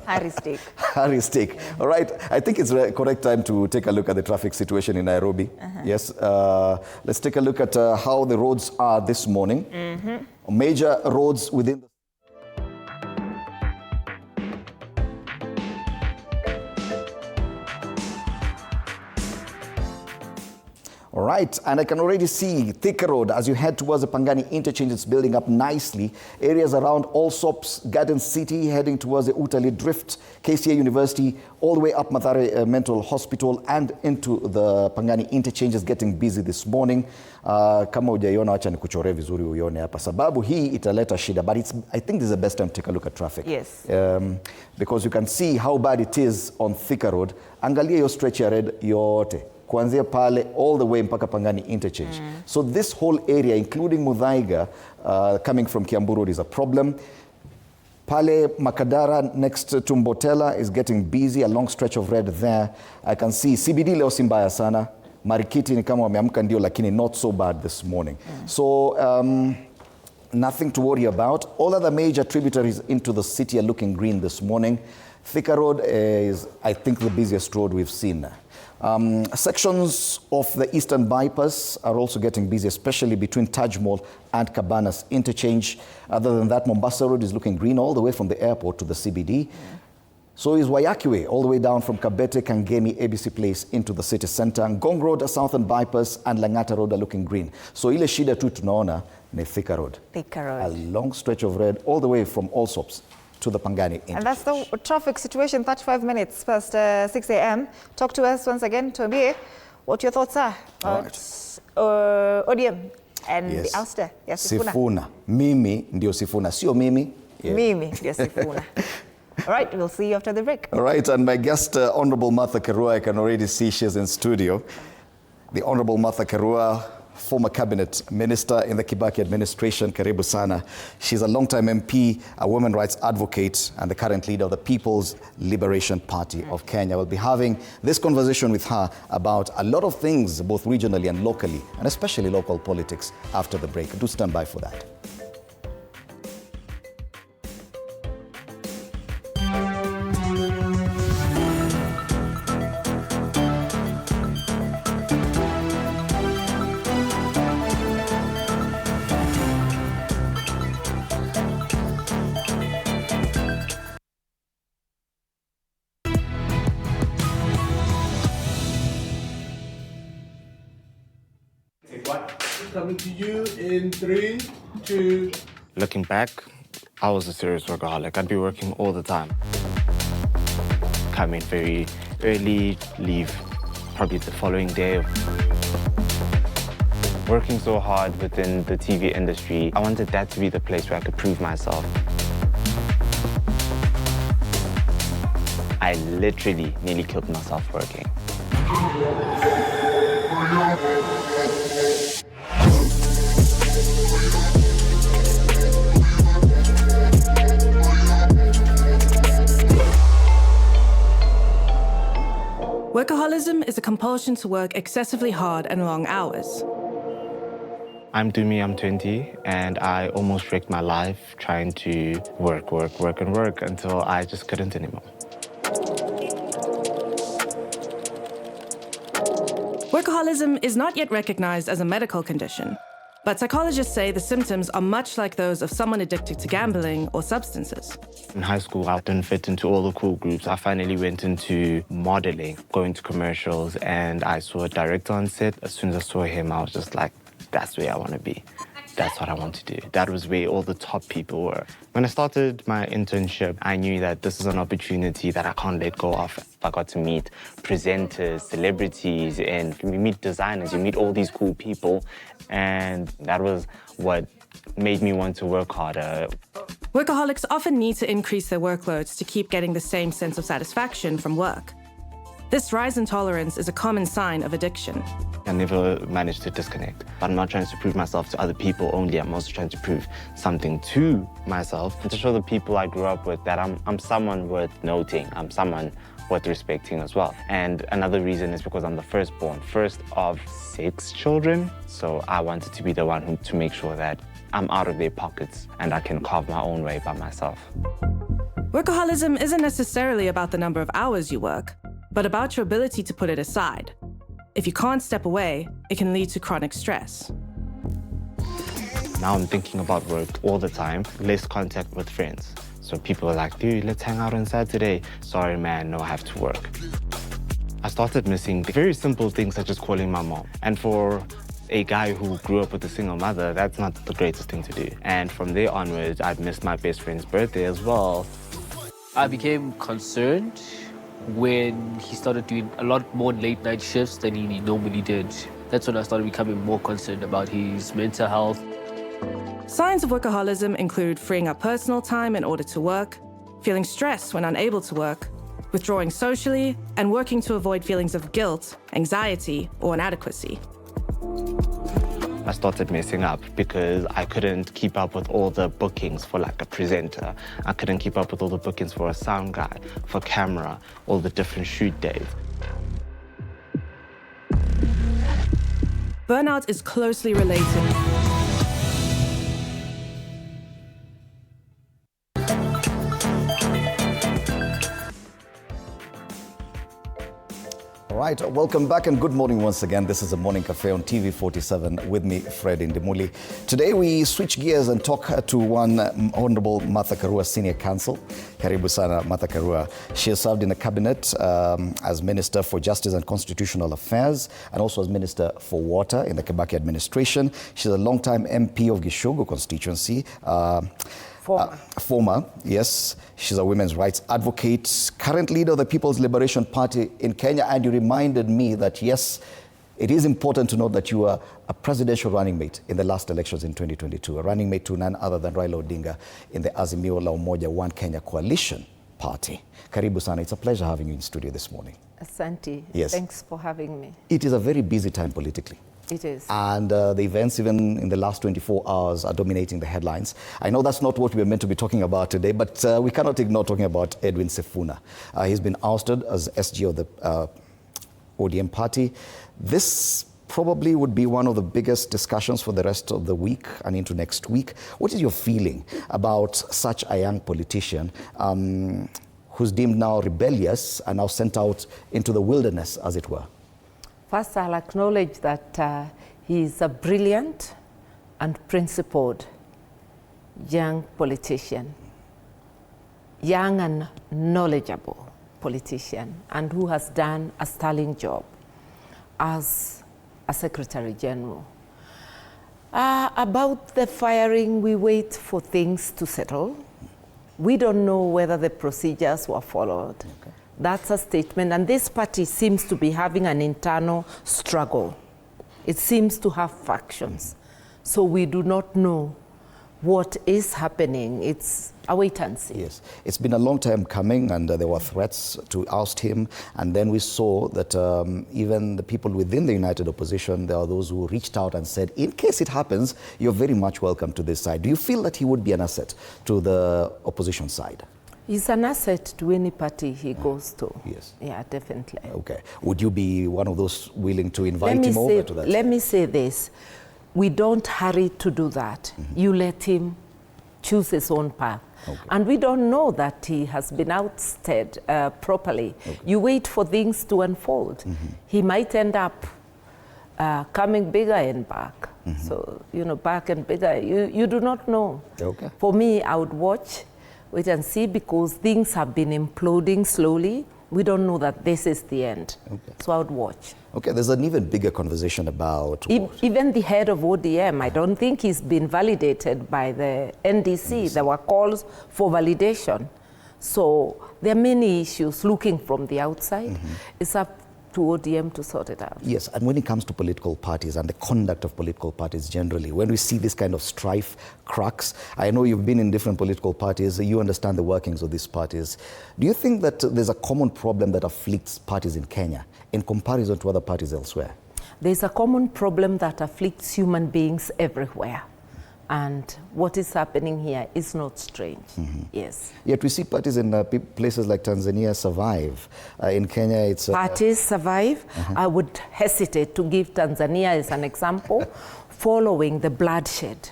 Harry Stake. Harry Stake. All right, I think it's the correct time to take a look at the traffic situation in Nairobi. Yes, let's take a look at how the roads are this morning. Major roads within the All All right, and I can already see Thika Road as you head towards the Pangani interchange. It's building up nicely. Areas around Allsops, Garden City, heading towards the Utali Drift, KCA University, all the way up Mathare Mental Hospital and into the Pangani interchange is getting busy this morning. Kama hujaiona acha nikuchore vizuri uione hapa. Sababu hii italeta shida, but I think this is the best time to take a look at traffic. Yes. Because you can see how bad it is on Thika Road. Angalia your stretch ya red yote. Kuanzia pale all the way mpaka Pangani interchange. So this whole area, including Muthaiga, coming from Kiambu Road is a problem. Pale Makadara next to Mbotela is getting busy, a long stretch of red there. I can see CBD leo si mbaya sana. Marikiti ni kama wameamka ndio lakini not so bad this morning. So nothing to worry about. All other major tributaries into the city are looking green this morning. Thika Road is, I think, the busiest road we've seen. Sections of the Eastern Bypass are also getting busy, especially between Taj Mall and Cabanas interchange. Other than that, Mombasa Road is looking green all the way from the airport to the CBD. So is Wayaki Way, all the way down from Kabete, Kangemi, ABC Place into the city center. Ngong Road, Southern Bypass and Langata Road are looking green. So ile shida tu tunaona ni Thika Road. Thika Road. A long stretch of red all the way from Allsops to the Pangani interchange. And that's the traffic situation, 35 minutes past 6 a.m. Talk to us once again, Tuambie, what your thoughts are about ODM and the ouster. Yes, Sifuna. Mimi ndio Sifuna. Sio mimi. Yeah. Mimi ndio Sifuna. All right, we'll see you after the break. All right, and my guest, Honorable Martha Karua, I can already see she's in studio. The Honorable Martha Karua, former cabinet minister in the Kibaki administration, karibu sana. She's a long-time MP, a women rights advocate, and the current leader of the People's Liberation Party of Kenya. We'll be having this conversation with her about a lot of things, both regionally and locally, and especially local politics after the break. Do stand by for that. Coming to you in 3, 2. Looking back, I was a serious workaholic. I'd be working all the time. Come in very early, leave probably the following day. Working so hard within the TV industry, I wanted that to be the place where I could prove myself. I literally nearly killed myself working. Workaholism is a compulsion to work excessively hard and long hours. I'm Dumi, I'm 20, and I almost wrecked my life trying to work until I just couldn't anymore. Workaholism is not yet recognized as a medical condition, but psychologists say the symptoms are much like those of someone addicted to gambling or substances. In high school, I didn't fit into all the cool groups. I finally went into modeling, going to commercials, and I saw a director on set. As soon as I saw him, I was just like, that's where I want to be. That's what I want to do. That was where all the top people were. When I started my internship, I knew that this is an opportunity that I can't let go of. I got to meet presenters, celebrities, and you meet designers, you meet all these cool people, and that was what made me want to work harder. Workaholics often need to increase their workloads to keep getting the same sense of satisfaction from work. This rise in tolerance is a common sign of addiction. I never managed to disconnect. I'm not trying to prove myself to other people only. I'm also trying to prove something to myself and to show the people I grew up with that I'm someone worth noting. I'm someone worth respecting as well. And another reason is because I'm the firstborn, first of 6 children. So I wanted to be the one to make sure that I'm out of their pockets and I can carve my own way by myself. Workaholism isn't necessarily about the number of hours you work, but about your ability to put it aside. If you can't step away, it can lead to chronic stress. Now I'm thinking about work all the time, less contact with friends. So people are like, dude, let's hang out on Saturday. Sorry, man, no, I have to work. I started missing very simple things such as calling my mom. And for a guy who grew up with a single mother, that's not the greatest thing to do. And from there onwards, I'd missed my best friend's birthday as well. I became concerned when he started doing a lot more late night shifts than he normally did. That's when I started becoming more concerned about his mental health. Signs of workaholism include freeing up personal time in order to work, feeling stressed when unable to work, withdrawing socially, and working to avoid feelings of guilt, anxiety, or inadequacy. I started messing up because I couldn't keep up with all the bookings for like a presenter. I couldn't keep up with all the bookings for a sound guy, for camera, all the different shoot days. Burnout is closely related. All right, welcome back and good morning once again. This is the Morning Cafe on TV47 with me, Fred Indimuli. Today we switch gears and talk to one Honorable Martha Karua, Senior Counsel. Karibu sana, Martha Karua. She has served in the cabinet as Minister for Justice and Constitutional Affairs and also as Minister for Water in the Kibaki administration. She's a long-time MP of Gishugu constituency. Former, yes. She's a women's rights advocate, current leader of the People's Liberation Party in Kenya. And you reminded me that, yes, it is important to note that you were a presidential running mate in the last elections in 2022, a running mate to none other than Raila Odinga in the Azimio la Umoja One Kenya Coalition Party. Karibu sana. It's a pleasure having you in studio this morning. Asante. Yes. Thanks for having me. It is a very busy time politically. It is. And the events even in the last 24 hours are dominating the headlines. I know that's not what we were meant to be talking about today, but we cannot ignore talking about Edwin Sifuna. He's been ousted as SG of the ODM party. This probably would be one of the biggest discussions for the rest of the week and into next week. What is your feeling about such a young politician who's deemed now rebellious and now sent out into the wilderness, as it were? First, I'll acknowledge that he is a brilliant and principled young politician, young and knowledgeable politician, and who has done a sterling job as a Secretary General. About the firing, we wait for things to settle. We don't know whether the procedures were followed. Okay. That's a statement, and this party seems to be having an internal struggle. It seems to have factions. So we do not know what is happening. It's a wait and see. Yes, it's been a long time coming, and there were threats to oust him, and then we saw that even the people within the United Opposition, there are those who reached out and said, in case it happens, you're very much welcome to this side. Do you feel that he would be an asset to the opposition side? He's an asset to any party he goes to. Yes. Yeah, definitely. Okay. Would you be one of those willing to invite him over to that? Let me say this. We don't hurry to do that. Mm-hmm. You let him choose his own path. Okay. And we don't know that he has been ousted properly. Okay. You wait for things to unfold. Mm-hmm. He might end up coming bigger and back. Mm-hmm. So, back and bigger. You do not know. Okay. For me, I would wait and see, because things have been imploding slowly. We don't know that this is the end. Okay. So I would watch. Okay, there's an even bigger conversation about... Even the head of ODM, I don't think he's been validated by the NDC. There were calls for validation. So there are many issues looking from the outside. Mm-hmm. It's up to ODM to sort it out. Yes, and when it comes to political parties and the conduct of political parties generally, when we see this kind of strife, cracks, I know you've been in different political parties, you understand the workings of these parties. Do you think that there's a common problem that afflicts parties in Kenya in comparison to other parties elsewhere? There's a common problem that afflicts human beings everywhere. And what is happening here is not strange. Mm-hmm. Yes. Yet we see parties in places like Tanzania survive. In Kenya, it's... Parties survive. Uh-huh. I would hesitate to give Tanzania as an example, following the bloodshed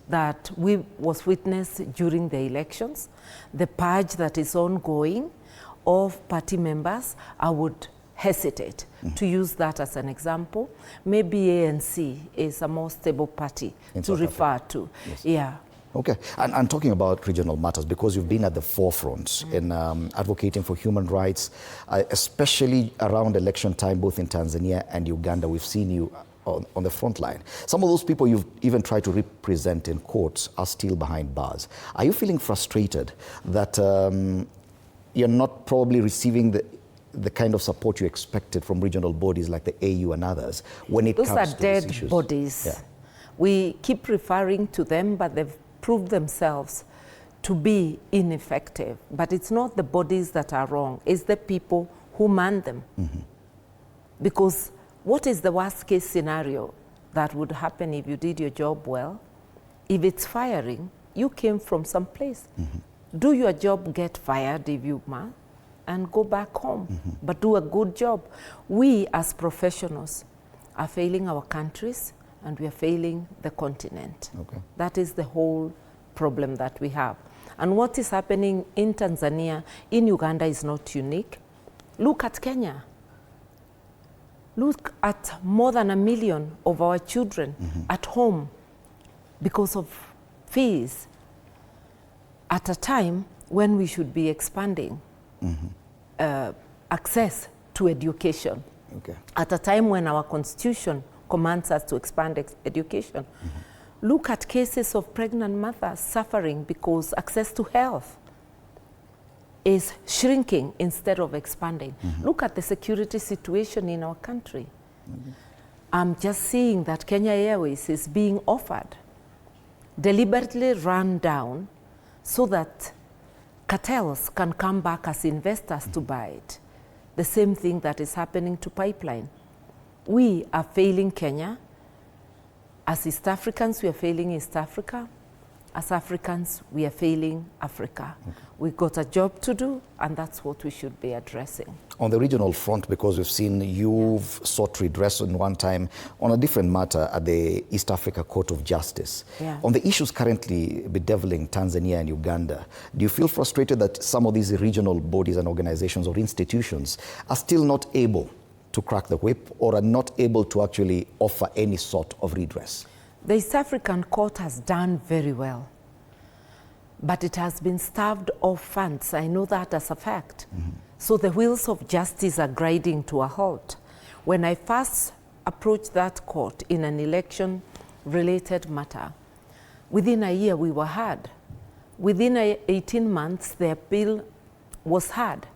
that was witnessed during the elections, the purge that is ongoing of party members. I would hesitate to use that as an example. Maybe ANC is a more stable party to refer to. Yes. Yeah. Okay, and talking about regional matters, because you've been at the forefront in advocating for human rights, especially around election time, both in Tanzania and Uganda, we've seen you on the front line. Some of those people you've even tried to represent in courts are still behind bars. Are you feeling frustrated that you're not probably receiving the kind of support you expected from regional bodies like the AU and others when it comes to these issues? Those are dead bodies. Yeah. We keep referring to them, but they've proved themselves to be ineffective. But it's not the bodies that are wrong, it's the people who man them. Because what is the worst case scenario that would happen if you did your job well? If it's firing, you came from some place. Do your job, get fired if you man, and go back home. But do a good job. We as professionals are failing our countries, and we are failing the continent. Okay. That is the whole problem that we have. And what is happening in Tanzania, in Uganda is not unique. Look at Kenya. Look at more than 1 million of our children at home because of fees at a time when we should be expanding access to education. Okay. At a time when our constitution commands us to expand education. Look at cases of pregnant mothers suffering because access to health is shrinking instead of expanding. Look at the security situation in our country. I'm just seeing that Kenya Airways is being offered, deliberately run down so that cartels can come back as investors to buy it. The same thing that is happening to pipeline. We are failing Kenya. As East Africans, we are failing East Africa. As Africans, we are failing Africa. We've got a job to do, and that's what we should be addressing. On the regional front, because we've seen you've sought redress in one time on a different matter at the East Africa Court of Justice. Yeah. On the issues currently bedeviling Tanzania and Uganda, do you feel frustrated that some of these regional bodies and organizations or institutions are still not able to crack the whip or are not able to actually offer any sort of redress? The East African Court has done very well, but it has been starved of funds. I know that as a fact. So the wheels of justice are grinding to a halt. When I first approached that court in an election-related matter, within a year we were heard. Within 18 months, the appeal was heard.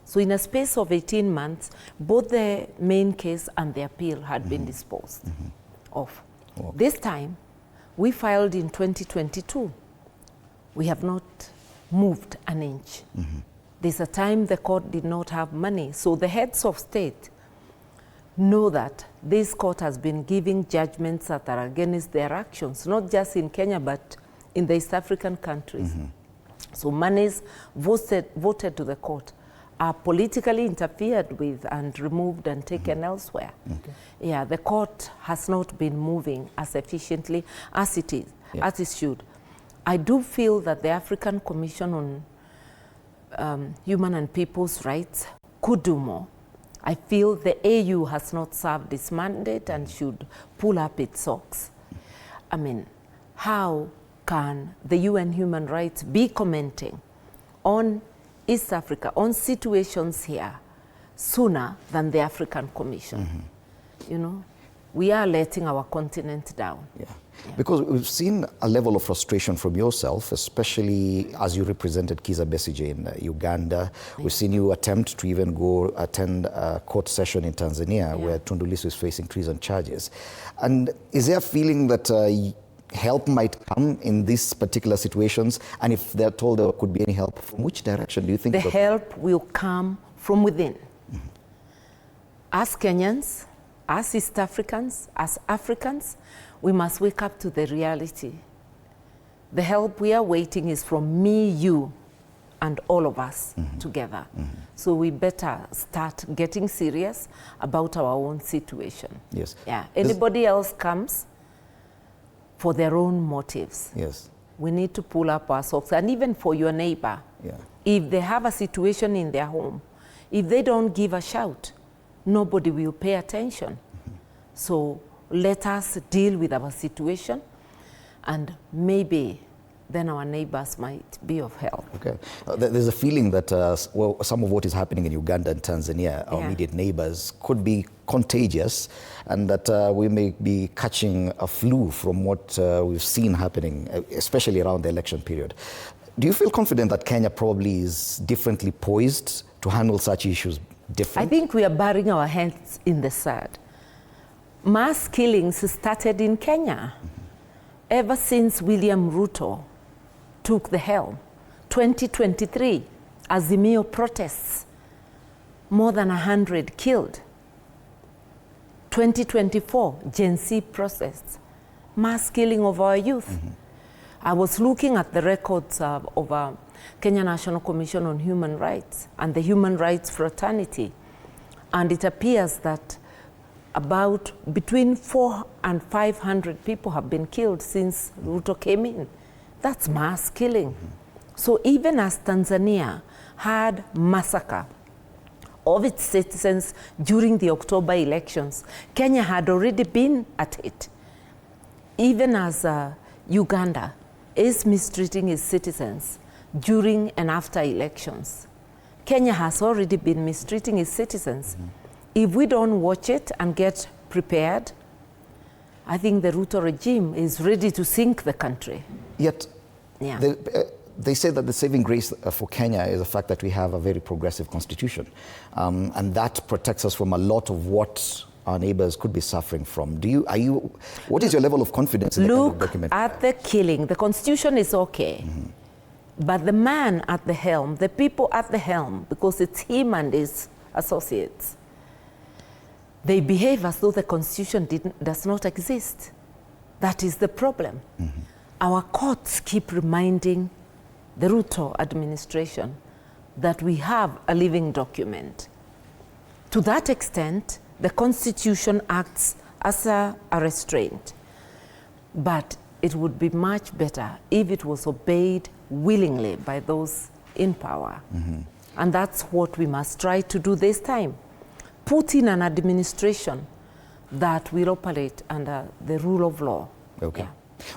So in a space of 18 months, both the main case and the appeal had been disposed of. This time, we filed in 2022. We have not moved an inch. There's a time the court did not have money. So the heads of state know that this court has been giving judgments that are against their actions, not just in Kenya, but in the East African countries. So monies voted to the court are politically interfered with and removed and taken elsewhere. Yeah, the court has not been moving as efficiently as it is, as it should. I do feel that the African Commission on Human and People's Rights could do more. I feel the AU has not served its mandate and should pull up its socks. I mean, how can the UN Human Rights be commenting on East Africa, on situations here, sooner than the African Commission? You know, we are letting our continent down. Because we've seen a level of frustration from yourself, especially as you represented Kizza Besigye in Uganda. We've seen you attempt to even go attend a court session in Tanzania where Tundu Lissu is facing treason charges. And is there a feeling that help might come in these particular situations? And if they're told there could be any help, from which direction do you think? The help will come from within. As Kenyans, as East Africans, as Africans, we must wake up to the reality. The help we are waiting is from me, you, and all of us together. So we better start getting serious about our own situation. Yes. Yeah. Anybody else comes for their own motives. Yes. We need to pull up our socks. And even for your neighbor, if they have a situation in their home, if they don't give a shout, nobody will pay attention. So let us deal with our situation, and maybe then our neighbors might be of help. Okay. There's a feeling that well, some of what is happening in Uganda and Tanzania, our immediate neighbors, could be contagious, and that we may be catching a flu from what we've seen happening, especially around the election period. Do you feel confident that Kenya probably is differently poised to handle such issues differently? I think we are burying our heads in the sand. Mass killings started in Kenya ever since William Ruto took the helm. 2023, Azimio protests, more than 100 killed. 2024, Gen Z protests, mass killing of our youth. I was looking at the records of Kenya National Commission on Human Rights and the Human Rights Fraternity, and it appears that about between 400 and 500 people have been killed since Ruto came in. That's mass killing. So even as Tanzania had massacre of its citizens during the October elections, Kenya had already been at it. Even as Uganda is mistreating its citizens during and after elections, Kenya has already been mistreating its citizens. If we don't watch it and get prepared, I think the Ruto regime is ready to sink the country. Yet, they say that the saving grace for Kenya is the fact that we have a very progressive constitution, and that protects us from a lot of what our neighbors could be suffering from. What is your level of confidence in the kind of document? Look at the killing. The constitution is okay, but the man at the helm, the people at the helm, because it's him and his associates, they behave as though the constitution does not exist. That is the problem. Our courts keep reminding the Ruto administration that we have a living document. To that extent, the Constitution acts as a restraint. But it would be much better if it was obeyed willingly by those in power. And that's what we must try to do this time. Put in an administration that will operate under the rule of law. Okay.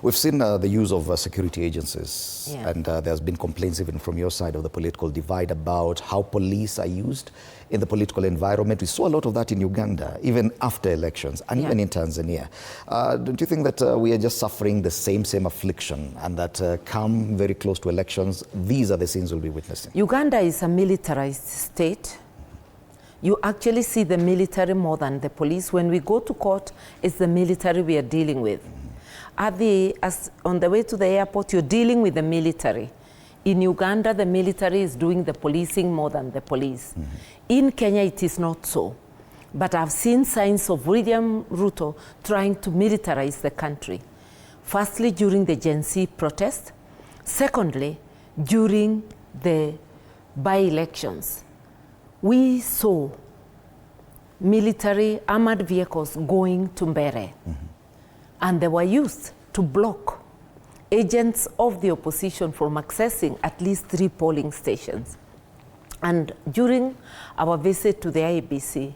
We've seen the use of security agencies, and there's been complaints even from your side of the political divide about how police are used in the political environment. We saw a lot of that in Uganda, even after elections, and even in Tanzania. Don't you think that we are just suffering the same affliction, and that come very close to elections, these are the scenes we'll be witnessing? Uganda is a militarized state. You actually see the military more than the police. When we go to court, it's the military we are dealing with. On the way to the airport, you're dealing with the military. In Uganda, the military is doing the policing more than the police. In Kenya, it is not so. But I've seen signs of William Ruto trying to militarize the country. Firstly, during the Gen Z protest. Secondly, during the by-elections. We saw military armored vehicles going to Mbere. And they were used to block agents of the opposition from accessing at least 3 polling stations. And during our visit to the IEBC,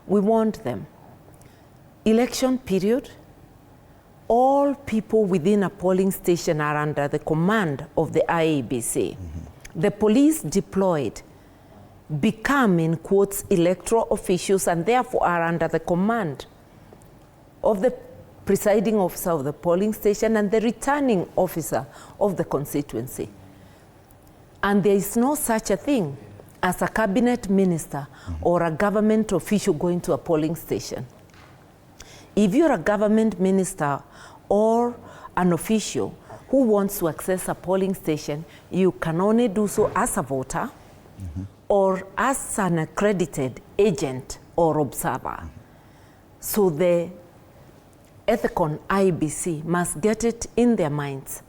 we warned them, election period, all people within a polling station are under the command of the IEBC. The police deployed become, in quotes, electoral officials, and therefore are under the command of the presiding officer of the polling station and the returning officer of the constituency. And there is no such a thing as a cabinet minister or a government official going to a polling station. If you're a government minister or an official who wants to access a polling station, you can only do so as a voter or as an accredited agent or observer. So the Ethicon IBC must get it in their minds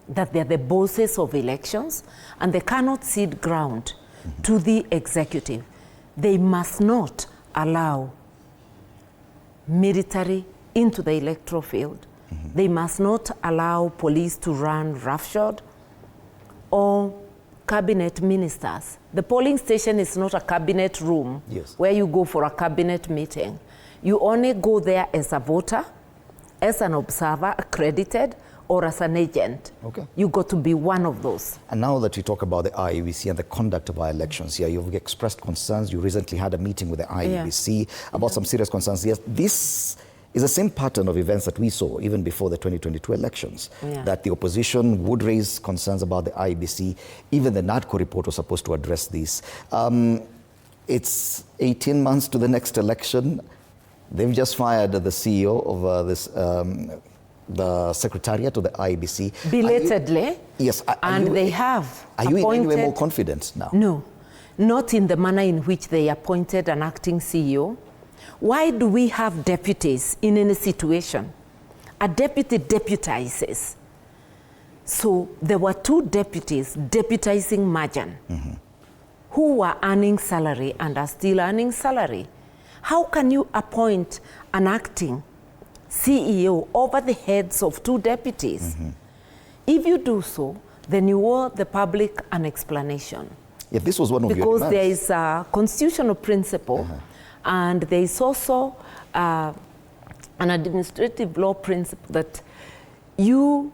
that they're the bosses of elections and they cannot cede ground to the executive. They must not allow military into the electoral field. They must not allow police to run roughshod or cabinet ministers. The polling station is not a cabinet room where you go for a cabinet meeting. You only go there as a voter, as an observer, accredited, or as an agent. Okay. You got to be one of those. And now that you talk about the IEBC and the conduct of our elections here, you've expressed concerns. You recently had a meeting with the IEBC about some serious concerns. Yes, this is the same pattern of events that we saw even before the 2022 elections, that the opposition would raise concerns about the IEBC. Even the NADCO report was supposed to address these. It's 18 months to the next election. They've just fired the CEO of the Secretariat of the IEBC. Belatedly. Yes. They have Are you appointed, in any way more confident now? No, not in the manner in which they appointed an acting CEO. Why do we have deputies in any situation? A deputy deputizes. So there were 2 deputies deputizing Majan, who were earning salary and are still earning salary. How can you appoint an acting CEO over the heads of 2 deputies? If you do so, then you owe the public an explanation. Yeah, this was one of your Because demands. there is a constitutional principle, and there is also an administrative law principle that you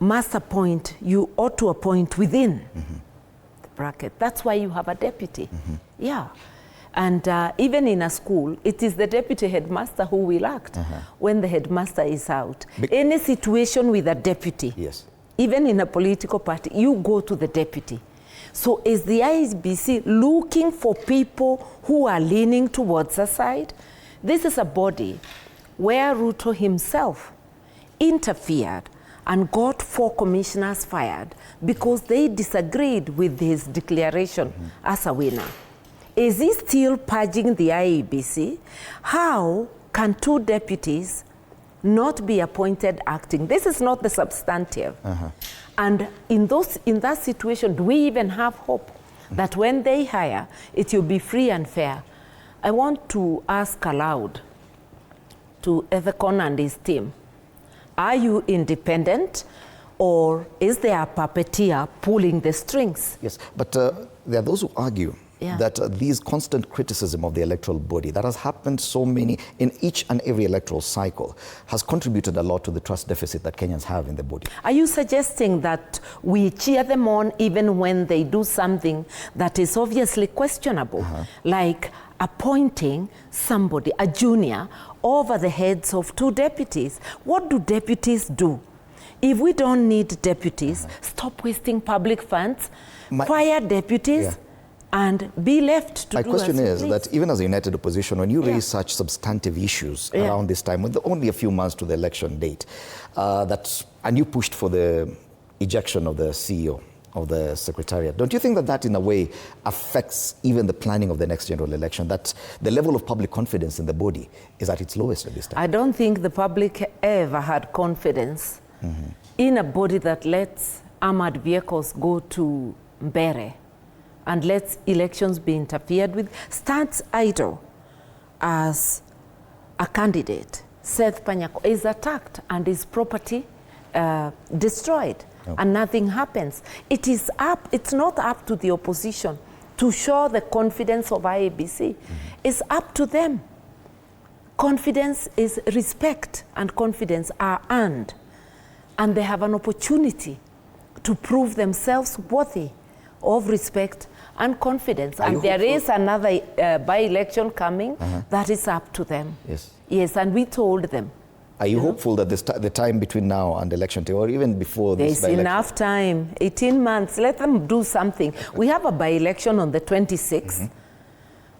must appoint, you ought to appoint within the bracket. That's why you have a deputy. Yeah. And even in a school, it is the deputy headmaster who will act when the headmaster is out. Any situation with a deputy, even in a political party, you go to the deputy. So is the IEBC looking for people who are leaning towards a side? This is a body where Ruto himself interfered and got 4 commissioners fired because they disagreed with his declaration as a winner. Is he still purging the IEBC? How can 2 deputies not be appointed acting? This is not the substantive. And in that situation, do we even have hope that when they hire, it will be free and fair? I want to ask aloud to Ethekon and his team, are you independent, or is there a puppeteer pulling the strings? Yes, but there are those who argue that these constant criticism of the electoral body that has happened in each and every electoral cycle has contributed a lot to the trust deficit that Kenyans have in the body. Are you suggesting that we cheer them on even when they do something that is obviously questionable, like appointing somebody, a junior, over the heads of 2 deputies? What do deputies do? If we don't need deputies, stop wasting public funds, fire deputies, and be left to do as you please. My question is that even as a united opposition, when you raise such substantive issues around this time, with only a few months to the election date, and you pushed for the ejection of the CEO of the Secretariat, don't you think that that in a way affects even the planning of the next general election, that the level of public confidence in the body is at its lowest at this time? I don't think the public ever had confidence in a body that lets armored vehicles go to Mbere and lets elections be interfered with, stands idle as a candidate. Seth Panyako is attacked and his property destroyed, and nothing happens. It's not up to the opposition to show the confidence of IEBC. It's up to them. Confidence is respect, and confidence are earned, and they have an opportunity to prove themselves worthy of respect and confidence. And there is another by-election coming. That is up to them. Yes, and we told them. Are you hopeful that the time between now and election day, or even before this by-election? There's enough time, 18 months. Let them do something. We have a by-election on the 26th.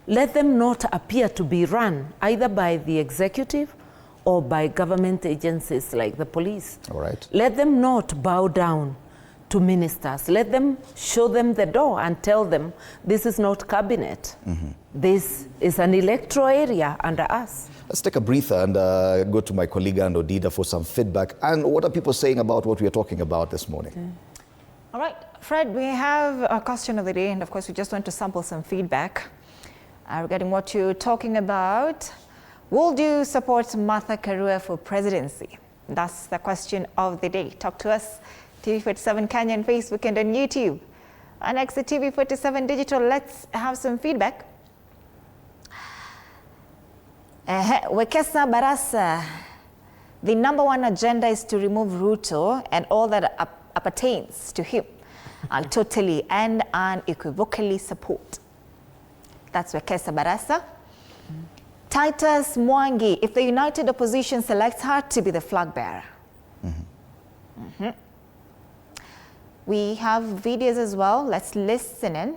Let them not appear to be run either by the executive or by government agencies like the police. All right. Let them not bow down to ministers. Let them show them the door and tell them this is not cabinet. This is an electoral area under us. Let's take a breather and go to my colleague and Odida for some feedback. And what are people saying about what we are talking about this morning? All right, Fred, we have a question of the day, and of course we just want to sample some feedback regarding what you're talking about. Would you support Martha Karua for presidency? That's the question of the day. Talk to us. TV47 Kenya on Facebook and on YouTube. And next to TV47 Digital, let's have some feedback. Wekesa Barasa The #1 agenda is to remove Ruto and all that appertains to him. I'll totally and unequivocally support. That's Wekesa Barasa. Titus Mwangi, if the united opposition selects her to be the flag bearer. We have videos as well. Let's listen in.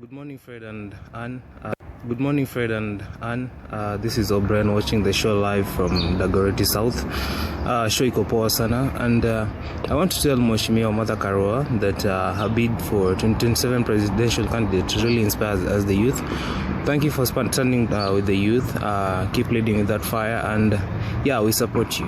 Good morning, Fred and Anne. Good morning, Fred and Anne. This is O'Brien watching the show live from Dagoretti South. Show iko poa sana, and I want to tell Mheshimiwa Martha Karua that her bid for 2027 presidential candidate really inspires us, the youth. Thank you for standing with the youth. Keep leading with that fire, and yeah, we support you.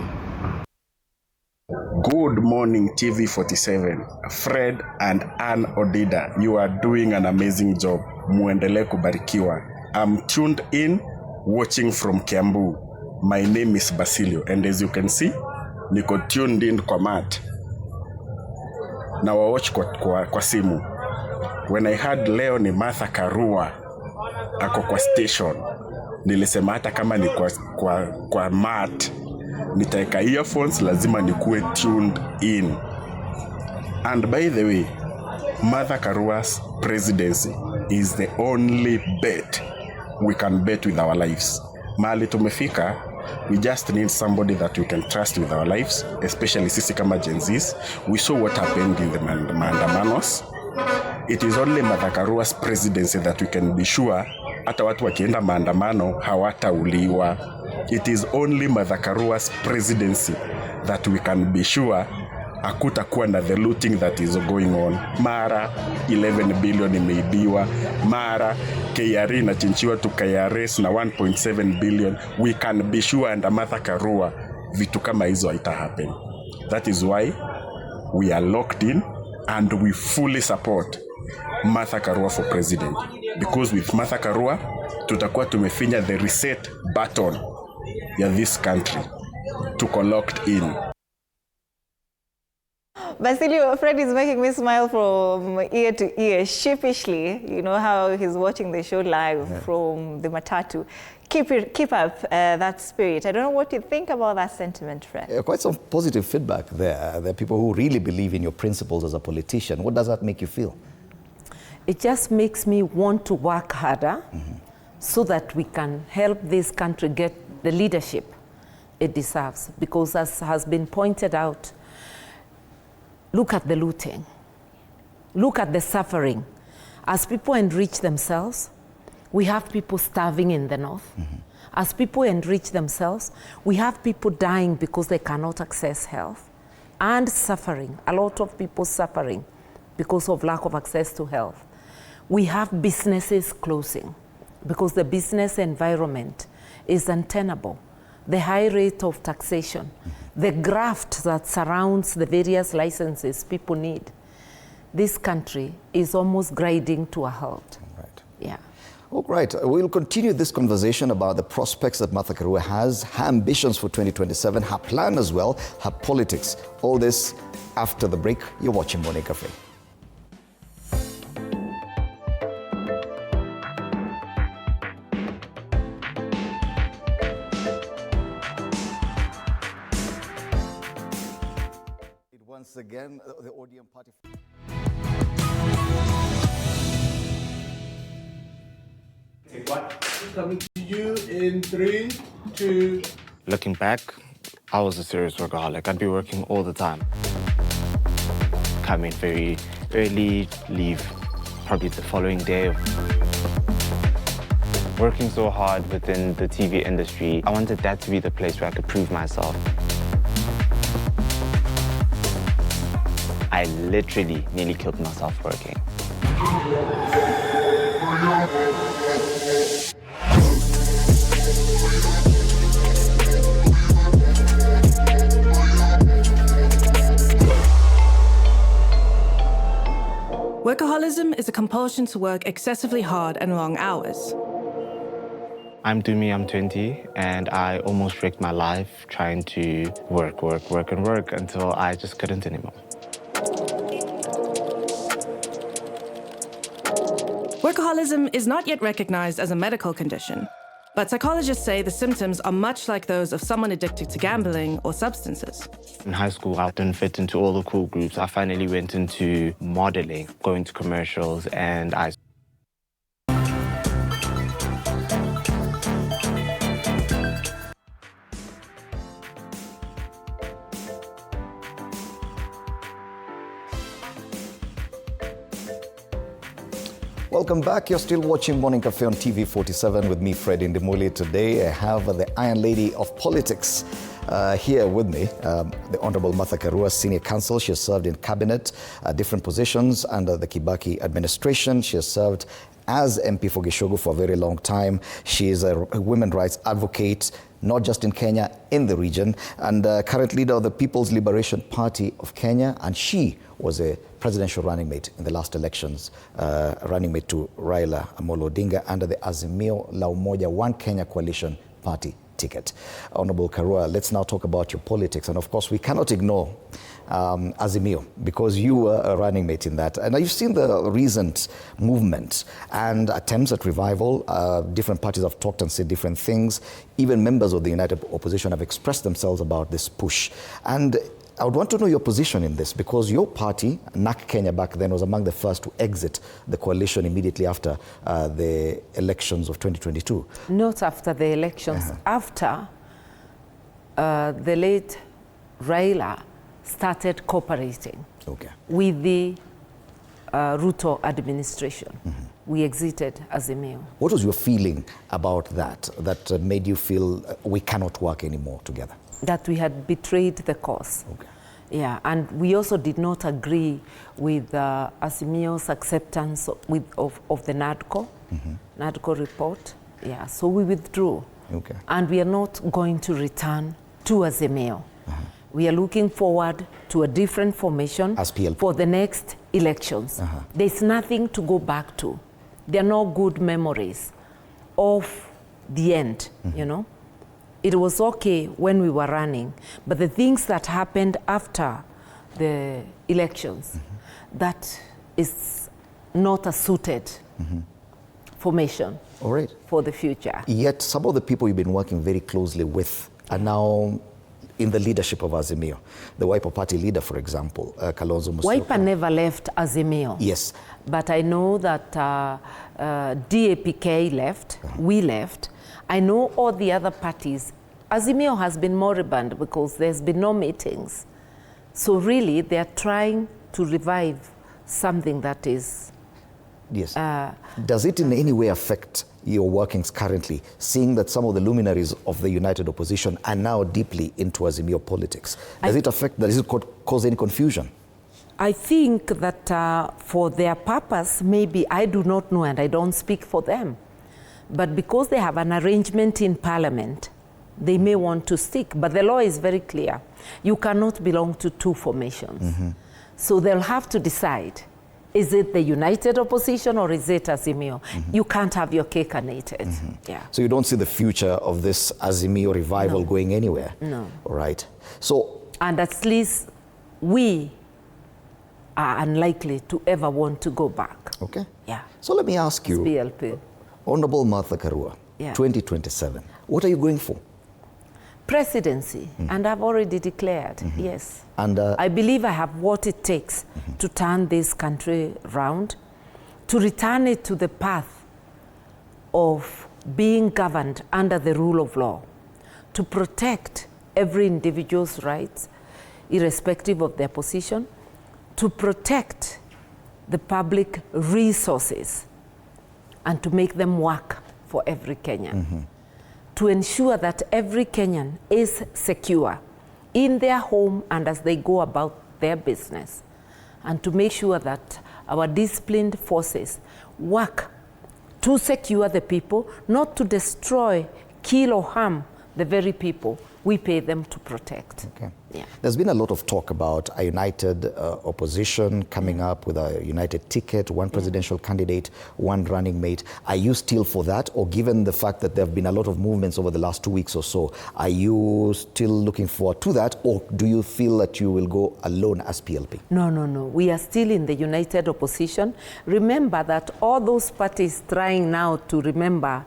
Good morning, TV47. Fred and Anne Odida, you are doing an amazing job. Muendelee kubarikiwa. I'm tuned in, watching from Kiambu. My name is Basilio, and as you can see, niko tuned in kwa mat. Na watch kwa simu. When I heard leo ni Martha Karua ako kwa station, nilisema hata kama ni kwa mat, nitaeka earphones, lazima nikuwe tuned in. And by the way, Martha Karua's presidency is the only bet we can bet with our lives. Mahali tumefika, we just need somebody that we can trust with our lives, especially sisi kama Gen Zs. We saw what happened in the maandamanos. It is only Martha Karua's presidency that we can be sure hata watu wakienda maandamano hawatauliwa. It is only Martha Karua's presidency that we can be sure hakutakuwa na the looting that is going on. Mara 11 billion imeibiwa, mara KRA inachinchiwa to KRS na 1.7 billion. We can be sure under Martha Karua vitu kama hizo haita happen. That is why we are locked in and we fully support Martha Karua for president, because with Martha Karua tutakuwa tumefinya the reset button ya this country. Tuko locked in. Basilio, Fred is making me smile from ear to ear, sheepishly. You know how he's watching the show live from the matatu. Keep up that spirit. I don't know what you think about that sentiment, Fred. Quite some positive feedback there. There are people who really believe in your principles as a politician. What does that make you feel? It just makes me want to work harder so that we can help this country get the leadership it deserves. Because as has been pointed out, look at the looting. Look at the suffering. As people enrich themselves, we have people starving in the north. As people enrich themselves, we have people dying because they cannot access health and suffering. A lot of people suffering because of lack of access to health. We have businesses closing because the business environment is untenable. The high rate of taxation, the graft that surrounds the various licenses people need. This country is almost grinding to a halt. Right. Yeah. All right. We'll continue this conversation about the prospects that Martha Karua has, her ambitions for 2027, her plan as well, her politics. All this after the break. You're watching Morning Cafe. Once again, the Odeon party. Coming to you in 3, 2. Looking back, I was a serious workaholic. I'd be working all the time. Come in very early, leave probably the following day. Working so hard within the TV industry, I wanted that to be the place where I could prove myself. I literally nearly killed myself working. Workaholism is a compulsion to work excessively hard and long hours. I'm Dumi, I'm 20, and I almost wrecked my life trying to work until I just couldn't anymore. Workaholism is not yet recognized as a medical condition, but psychologists say the symptoms are much like those of someone addicted to gambling or substances. In high school, I didn't fit into all the cool groups. I finally went into modeling, going to commercials, and I Welcome back. You're still watching Morning Cafe on TV 47 with me, Fred Indimuli. Today I have the Iron Lady of Politics here with me, the Honorable Martha Karua, Senior Counsel. She has served in cabinet, different positions under the Kibaki administration. She has served as MP for Gishogu for a very long time. She is a women's rights advocate, not just in Kenya, in the region, and current leader of the People's Liberation Party of Kenya. And she was a presidential running mate in the last elections, running mate to Raila Amolo Odinga under the Azimio la Umoja One Kenya Coalition Party ticket. Honorable Karua, let's now talk about your politics. And of course, we cannot ignore Azimio, because you were a running mate in that. And you've seen the recent movement and attempts at revival. Different parties have talked and said different things. Even members of the United Opposition have expressed themselves about this push. And I would want to know your position in this, because your party, NAK Kenya back then, was among the first to exit the coalition immediately after the elections of 2022. Not after the elections, after the late Raila started cooperating with the Ruto administration. We exited Azimio. What was your feeling about that, that made you feel we cannot work anymore together? That we had betrayed the cause. Yeah, and we also did not agree with Azimio's acceptance of the NADCO report. Yeah, so we withdrew. And we are not going to return to Azimio. We are looking forward to a different formation for the next elections. There's nothing to go back to. There are no good memories of the end, you know. It was okay when we were running, but the things that happened after the elections, that is not a suited formation for the future. Yet some of the people you've been working very closely with are now in the leadership of Azimio. The Wiper Party leader, for example, Kalonzo Musyoka. Wiper never left Azimio. Yes. But I know that DAPK left, we left. I know all the other parties. Azimio has been moribund because there's been no meetings. So really, they're trying to revive something that is... Yes. Does it in any way affect your workings currently, seeing that some of the luminaries of the United Opposition are now deeply into Azimio politics? Does it affect, does it cause any confusion? I think that for their purpose, maybe I do not know and I don't speak for them. But because they have an arrangement in Parliament, they may want to stick. But the law is very clear. You cannot belong to two formations. So they'll have to decide, is it the United Opposition or is it Azimio? You can't have your cake and eat it. Yeah. So you don't see the future of this Azimio revival going anywhere? No. All right. So... And at least we are unlikely to ever want to go back. Okay. Yeah. So let me ask you, BLP. Honorable Martha Karua, 2027, what are you going for? Presidency, and I've already declared, yes. And I believe I have what it takes to turn this country round, to return it to the path of being governed under the rule of law, to protect every individual's rights, irrespective of their position, to protect the public resources, and to make them work for every Kenyan. To ensure that every Kenyan is secure in their home and as they go about their business. And to make sure that our disciplined forces work to secure the people, not to destroy, kill or harm the very people we pay them to protect. Okay. Yeah. There's been a lot of talk about a united opposition coming up with a united ticket, one presidential candidate, one running mate. Are you still for that? Or given the fact that there have been a lot of movements over the last 2 weeks or so, are you still looking forward to that? Or do you feel that you will go alone as PLP? No. We are still in the united opposition. Remember that all those parties trying now to remember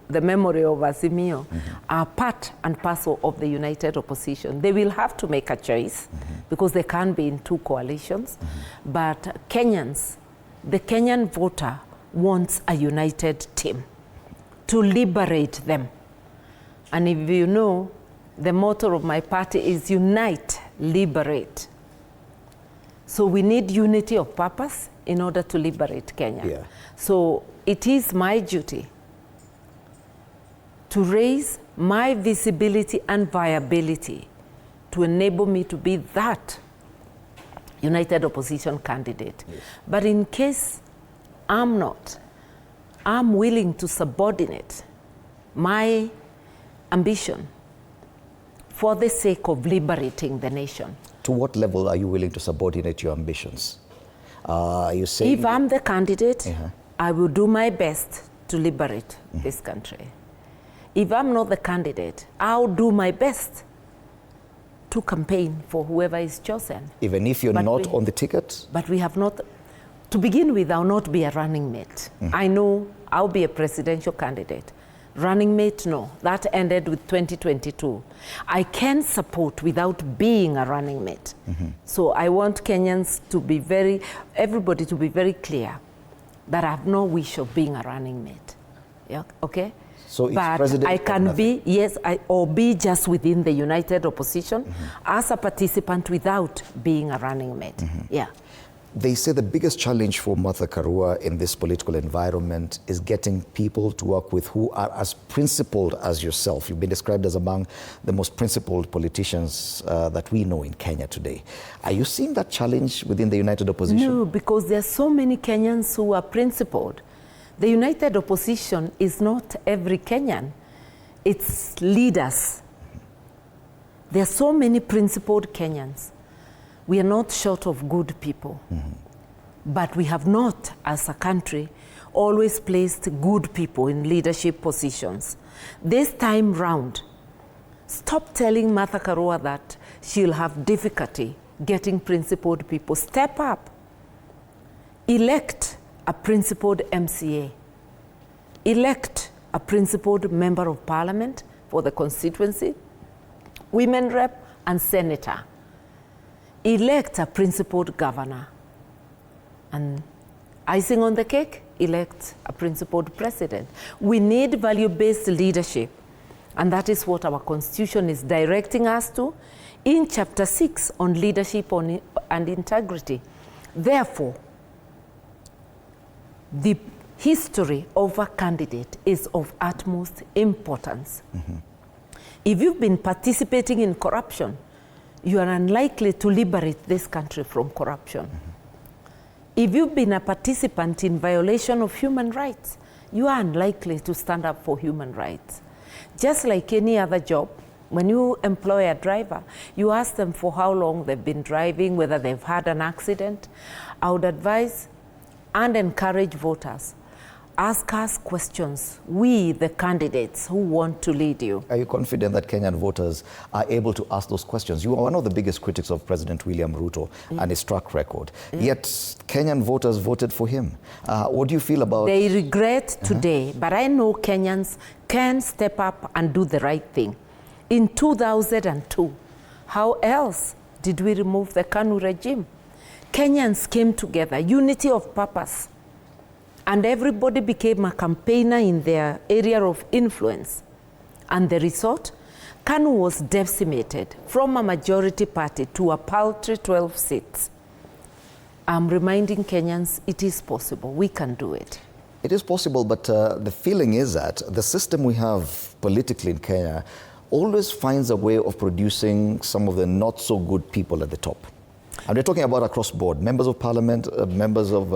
the memory of Azimio are part and parcel of the united opposition. They will have to make a choice because they can't be in two coalitions. But Kenyans, the Kenyan voter wants a united team to liberate them. And if you know, the motto of my party is unite, liberate. So we need unity of purpose in order to liberate Kenya. Yeah. So it is my duty to raise my visibility and viability to enable me to be that united opposition candidate. Yes. But in case I'm not, I'm willing to subordinate my ambition for the sake of liberating the nation. To what level are you willing to subordinate your ambitions? Are you saying... If I'm the candidate, I will do my best to liberate this country. If I'm not the candidate, I'll do my best to campaign for whoever is chosen. Even if you're not on the ticket? But we have not. To begin with, I'll not be a running mate. I know I'll be a presidential candidate. Running mate, no. That ended with 2022. I can support without being a running mate. So I want Kenyans to be everybody to be very clear that I have no wish of being a running mate. Yeah, okay? So but I can be, or be just within the united opposition as a participant without being a running mate. Yeah. They say the biggest challenge for Martha Karua in this political environment is getting people to work with who are as principled as yourself. You've been described as among the most principled politicians that we know in Kenya today. Are you seeing that challenge within the united opposition? No, because there are so many Kenyans who are principled. The united opposition is not every Kenyan. It's leaders. There are so many principled Kenyans. We are not short of good people. But we have not, as a country, always placed good people in leadership positions. This time round, stop telling Martha Karua that she'll have difficulty getting principled people. Step up. Elect a principled MCA. Elect a principled member of parliament for the constituency, women rep and senator. Elect a principled governor. And icing on the cake, elect a principled president. We need value-based leadership. And that is what our constitution is directing us to in chapter 6 on leadership and integrity. Therefore, the history of a candidate is of utmost importance. If you've been participating in corruption, you are unlikely to liberate this country from corruption. If you've been a participant in violation of human rights, you are unlikely to stand up for human rights. Just like any other job, when you employ a driver, you ask them for how long they've been driving, whether they've had an accident. I would advise and encourage voters, ask us questions, we, the candidates who want to lead you. Are you confident that Kenyan voters are able to ask those questions? You are one of the biggest critics of President William Ruto and his track record. Yet Kenyan voters voted for him. What do you feel about... They regret today, but I know Kenyans can step up and do the right thing. In 2002, how else did we remove the KANU regime? Kenyans came together, unity of purpose. And everybody became a campaigner in their area of influence. And the result, KANU was decimated from a majority party to a paltry 12 seats. I'm reminding Kenyans it is possible. We can do it. It is possible, but the feeling is that the system we have politically in Kenya always finds a way of producing some of the not so good people at the top. And we're talking about across board, members of parliament, members of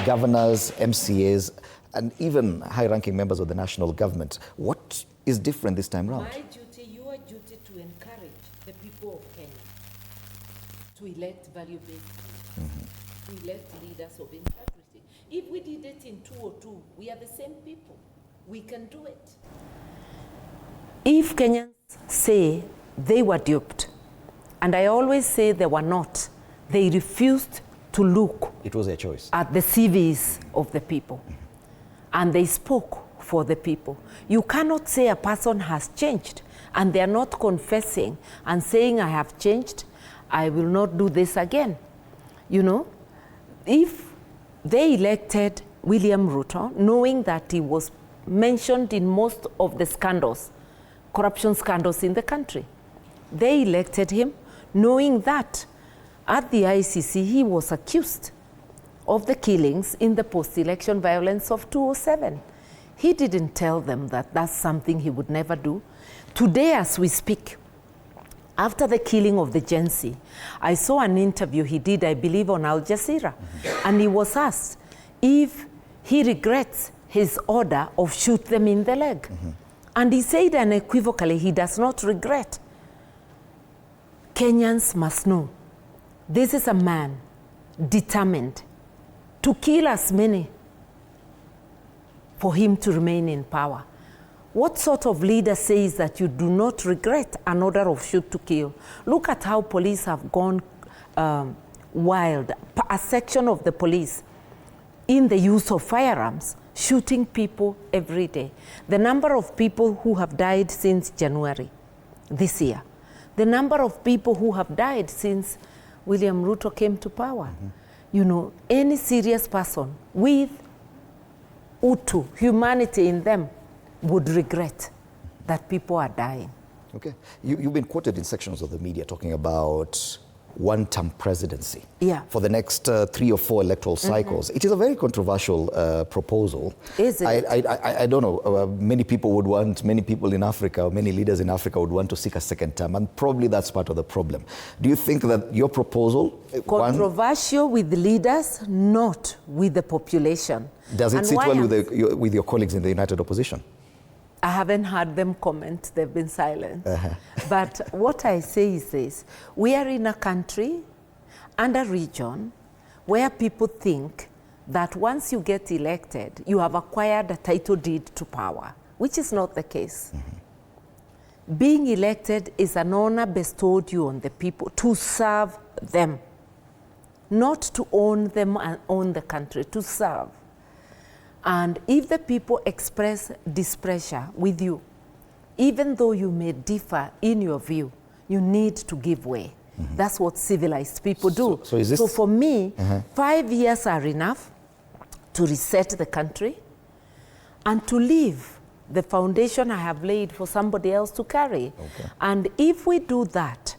governors, MCAs, and even high-ranking members of the national government. What is different this time around? My duty, the people of Kenya to elect value-based leaders, to elect leaders of integrity. If we did it in 2002, we are the same people. We can do it. If Kenyans say they were duped, and I always say they were not, they refused to look. It was their choice. At the CVs of the people. And they spoke for the people. You cannot say a person has changed and they are not confessing and saying, I have changed, I will not do this again. You know, if they elected William Ruto, knowing that he was mentioned in most of the scandals, corruption scandals in the country, they elected him knowing that at the ICC he was accused of the killings in the post-election violence of 2007. He didn't tell them that that's something he would never do. Today, as we speak, after the killing of the Gen Z, I saw an interview he did, I believe, on Al Jazeera, and he was asked if he regrets his order of shoot them in the leg. And he said unequivocally he does not regret. Kenyans must know this is a man determined to kill as many for him to remain in power. What sort of leader says that you do not regret an order of shoot to kill? Look at how police have gone wild. A section of the police in the use of firearms, shooting people every day. The number of people who have died since January this year. The number of people who have died since William Ruto came to power. You know, any serious person with utu, humanity in them, would regret that people are dying. Okay. You've been quoted in sections of the media talking about one-term presidency for the next 3 or 4 electoral cycles. It is a very controversial proposal. Is it? I don't know. Many people would want, many people in Africa, many leaders in Africa would want to seek a second term, and probably that's part of the problem. Do you think that your proposal... Controversial with the leaders, not with the population. Does it sit well with your colleagues in the United Opposition? I haven't heard them comment, they've been silent. But what I say is this, we are in a country and a region where people think that once you get elected, you have acquired a title deed to power, which is not the case. Being elected is an honor bestowed you on the people to serve them, not to own them and own the country, to serve. And if the people express displeasure with you, even though you may differ in your view, you need to give way. That's what civilized people do. So for me, 5 years are enough to reset the country and to leave the foundation I have laid for somebody else to carry. And if we do that,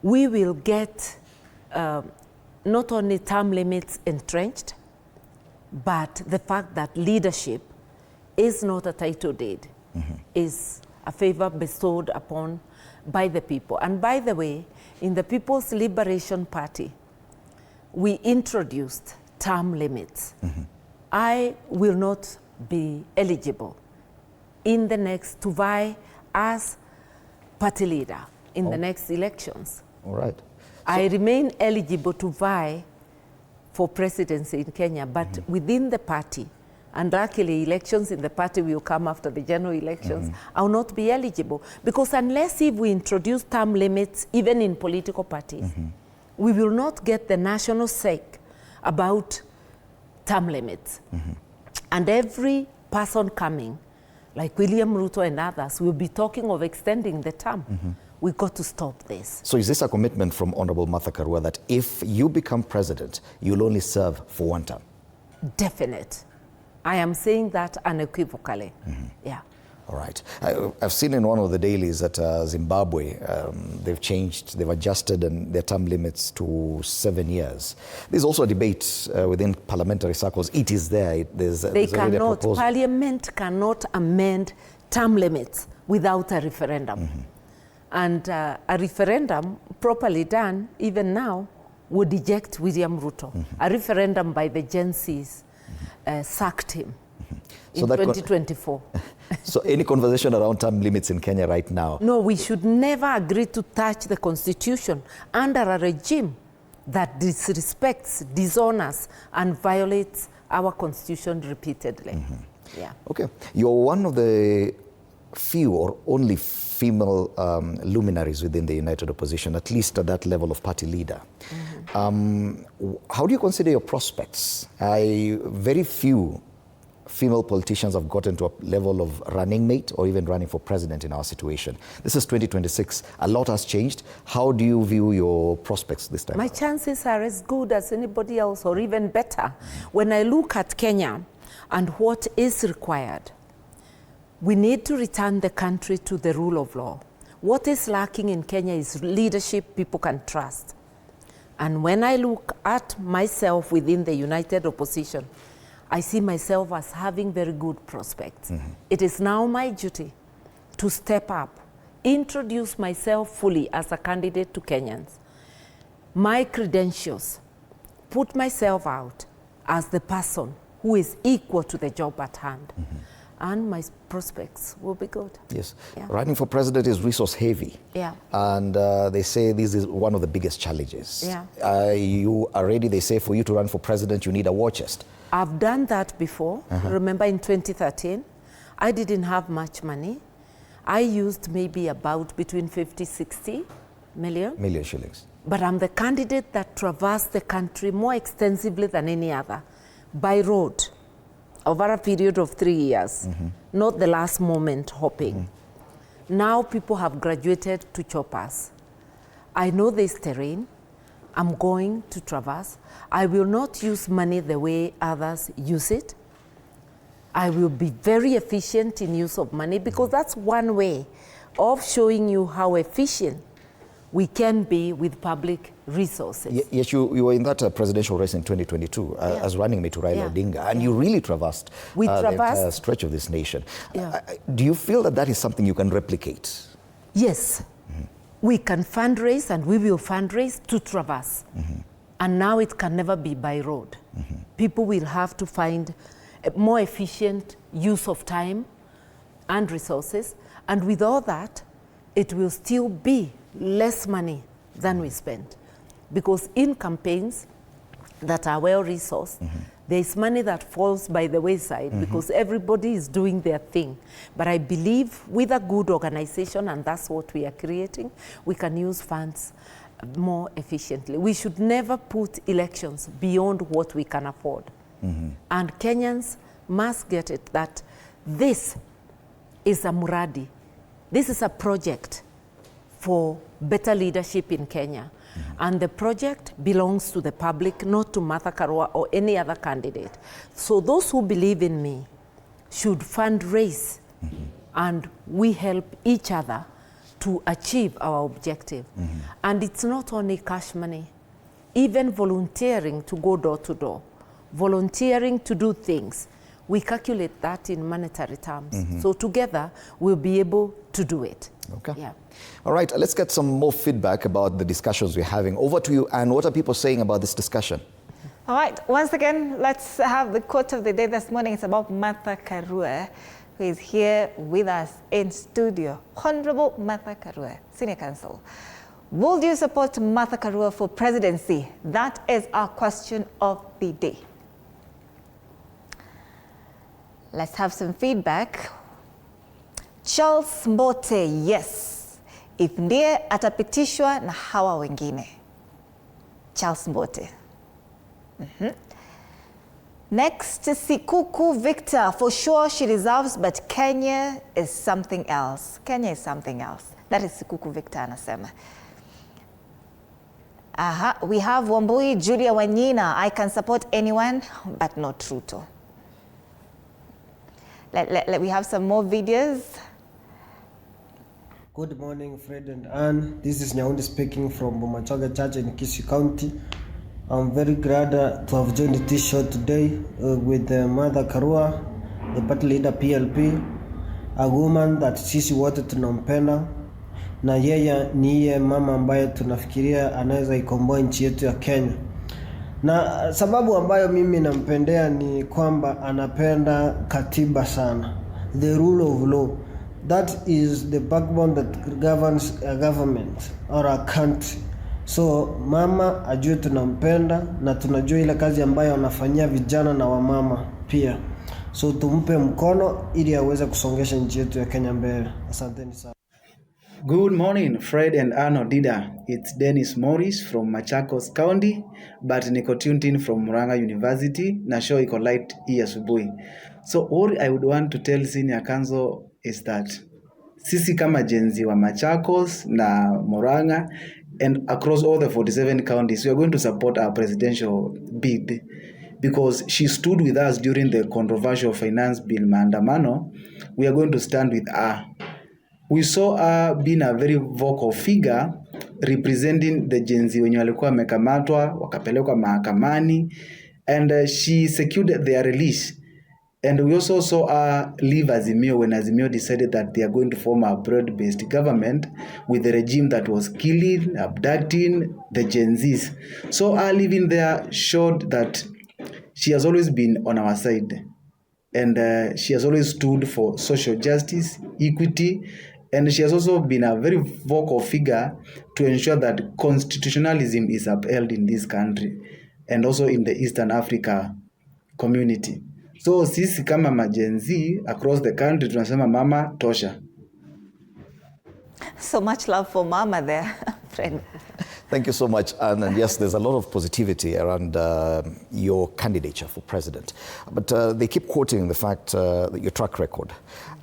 we will get not only term limits entrenched, but the fact that leadership is not a title deed, is a favor bestowed upon by the people. And by the way, in the People's Liberation Party, we introduced term limits. I will not be eligible in the next to vie as party leader in the next elections. All right. I remain eligible to vie for presidency in Kenya, but within the party, and luckily elections in the party will come after the general elections, I will not be eligible. Because unless if we introduce term limits, even in political parties, we will not get the national sake about term limits. And every person coming, like William Ruto and others, will be talking of extending the term. We've got to stop this. So is this a commitment from Honorable Martha Karua that if you become president, you'll only serve for 1 term? Definite. I am saying that unequivocally. Yeah. All right. I've seen in one of the dailies that Zimbabwe, they've adjusted their term limits to 7 years. There's also a debate within parliamentary circles. It is there. They cannot, Parliament cannot amend term limits without a referendum. And a referendum properly done, even now, would eject William Ruto. A referendum by the Gen Zs sacked him in 2024. So any conversation around term limits in Kenya right now? No, we should never agree to touch the constitution under a regime that disrespects, dishonors, and violates our constitution repeatedly. Yeah. Okay. You're one of the few or only female luminaries within the United Opposition, at least at that level of party leader. How do you consider your prospects? Very few female politicians have gotten to a level of running mate or even running for president in our situation. This is 2026. A lot has changed. How do you view your prospects this time? My chances are as good as anybody else, or even better. When I look at Kenya and what is required, we need to return the country to the rule of law. What is lacking in Kenya is leadership people can trust. And when I look at myself within the United Opposition, I see myself as having very good prospects. It is now my duty to step up, introduce myself fully as a candidate to Kenyans, my credentials, put myself out as the person who is equal to the job at hand. And my prospects will be good. Yes. Yeah. Running for president is resource heavy. Yeah. And they say this is one of the biggest challenges. Yeah. You are ready, they say, for you to run for president, you need a war chest. I've done that before. Remember in 2013, I didn't have much money. I used maybe about between 50, 60 million shillings. But I'm the candidate that traversed the country more extensively than any other, by road, over a period of 3 years, not the last moment hopping. Now people have graduated to choppers. I know this terrain. I'm going to traverse. I will not use money the way others use it. I will be very efficient in use of money, because that's one way of showing you how efficient we can be with public resources. Yes, you were in that presidential race in 2022 as running mate to Raila Odinga, and you really traversed the entire stretch of this nation. Do you feel that that is something you can replicate? Yes. We can fundraise, and we will fundraise to traverse. And now it can never be by road. People will have to find a more efficient use of time and resources. And with all that, it will still be less money than we spend. Because in campaigns that are well-resourced, there is money that falls by the wayside because everybody is doing their thing. But I believe with a good organization, and that's what we are creating, we can use funds more efficiently. We should never put elections beyond what we can afford. And Kenyans must get it that this is a muradi. This is a project for better leadership in Kenya. And the project belongs to the public, not to Martha Karua or any other candidate. So those who believe in me should fundraise, and we help each other to achieve our objective. And it's not only cash money, even volunteering to go door to door, volunteering to do things. We calculate that in monetary terms. So together, we'll be able to do it. Okay. Yeah. All right, let's get some more feedback about the discussions we're having. Over to you, Anne. What are people saying about this discussion? All right, once again, let's have the quote of the day this morning. It's about Martha Karua, who is here with us in studio. Honorable Martha Karua, Senior Counsel. Would you support Martha Karua for presidency? That is our question of the day. Let's have some feedback. Charles Mbote, yes. If ndiye atapitishwa na hawa wengine. Charles Mbote. Next, Sikuku Victor. For sure she deserves, but Kenya is something else. Kenya is something else. That is Sikuku Victor anasema. We have Wambui Julia Wanyina. I can support anyone, but not Ruto. We have some more videos. Good morning, Fred and Anne. This is Nyaundi speaking from Bomachoge Church in Kisii County. I'm very glad to have joined this show today with Martha Karua, the party leader PLP, a woman that sisi wote tunampenda, na yeye niye mama ambaye tunafikiria anaweza ikomboa nchi yetu ya Kenya. Na sababu ambayo mimi nampendea ni kwamba anapenda katiba sana. the rule of law. That is the backbone that governs a government or a country. So mama ajue tunampenda na tunajua ile kazi ambayo anafanyia vijana na wamama pia. So tumpe mkono ili aweze kusongesha nchi yetu ya Kenya mbele. Asanteni sana. Good morning, Fred and Anno Dida. It's Dennis Morris from Machakos County, but niko tuned in from Murang'a University. Na show iko light hii asubuhi. So all I would want to tell Senior Council is that sisi kama jenzi wa Machakos na Murang'a and across all the 47 counties, we are going to support our presidential bid because she stood with us during the controversial finance bill maandamano. We are going to stand with her. We saw her being a very vocal figure representing the jenzi wenye walikuwa wamekamatwa wakapelekwa mahakamani, and she secured their release. And we also saw her leave Azimio when Azimio decided that they are going to form a broad-based government with the regime that was killing, abducting the Gen Zs. So her leaving there showed that she has always been on our side. And she has always stood for social justice, equity, and she has also been a very vocal figure to ensure that constitutionalism is upheld in this country and also in the Eastern Africa community. So sisi kama majenzi across the country tunasema mama tosha. So much love for mama there, friend. Thank you so much, Anne. And yes, there's a lot of positivity around your candidature for president. But they keep quoting the fact that your track record.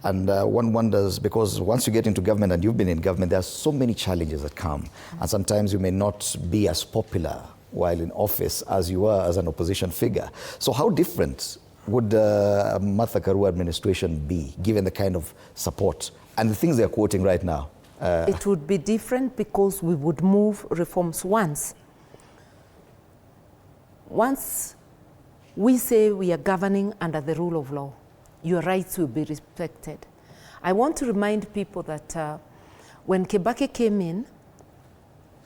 And one wonders, because once you get into government and you've been in government, there are so many challenges that come. And sometimes you may not be as popular while in office as you were as an opposition figure. So how different would Martha Karua administration be, given the kind of support and the things they're quoting right now? It would be different because we would move reforms once. Once we say we are governing under the rule of law, your rights will be respected. I want to remind people that when Kibaki came in,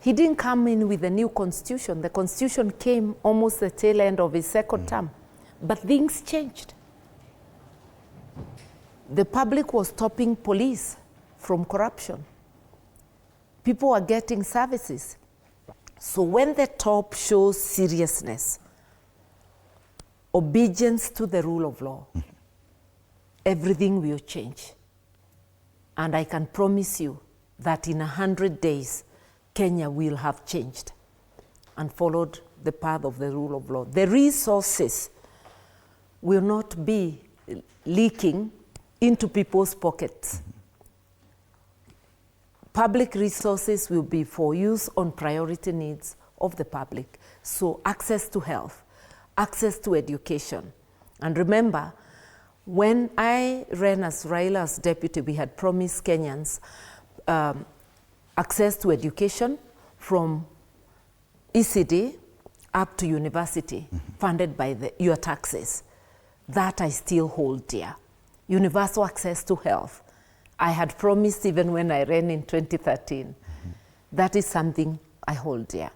he didn't come in with a new constitution. The constitution came almost the tail end of his second term. But things changed. The public was stopping police from corruption. People are getting services. So when the top shows seriousness, obedience to the rule of law, everything will change. And I can promise you that in 100 days, Kenya will have changed and followed the path of the rule of law. The resources will not be leaking into people's pockets. Public resources will be for use on priority needs of the public. So access to health, access to education. And remember, when I ran as Raila's deputy, we had promised Kenyans access to education from ECD up to university, funded by your taxes. That I still hold dear. Universal access to health. I had promised even when I ran in 2013. That is something I hold dear.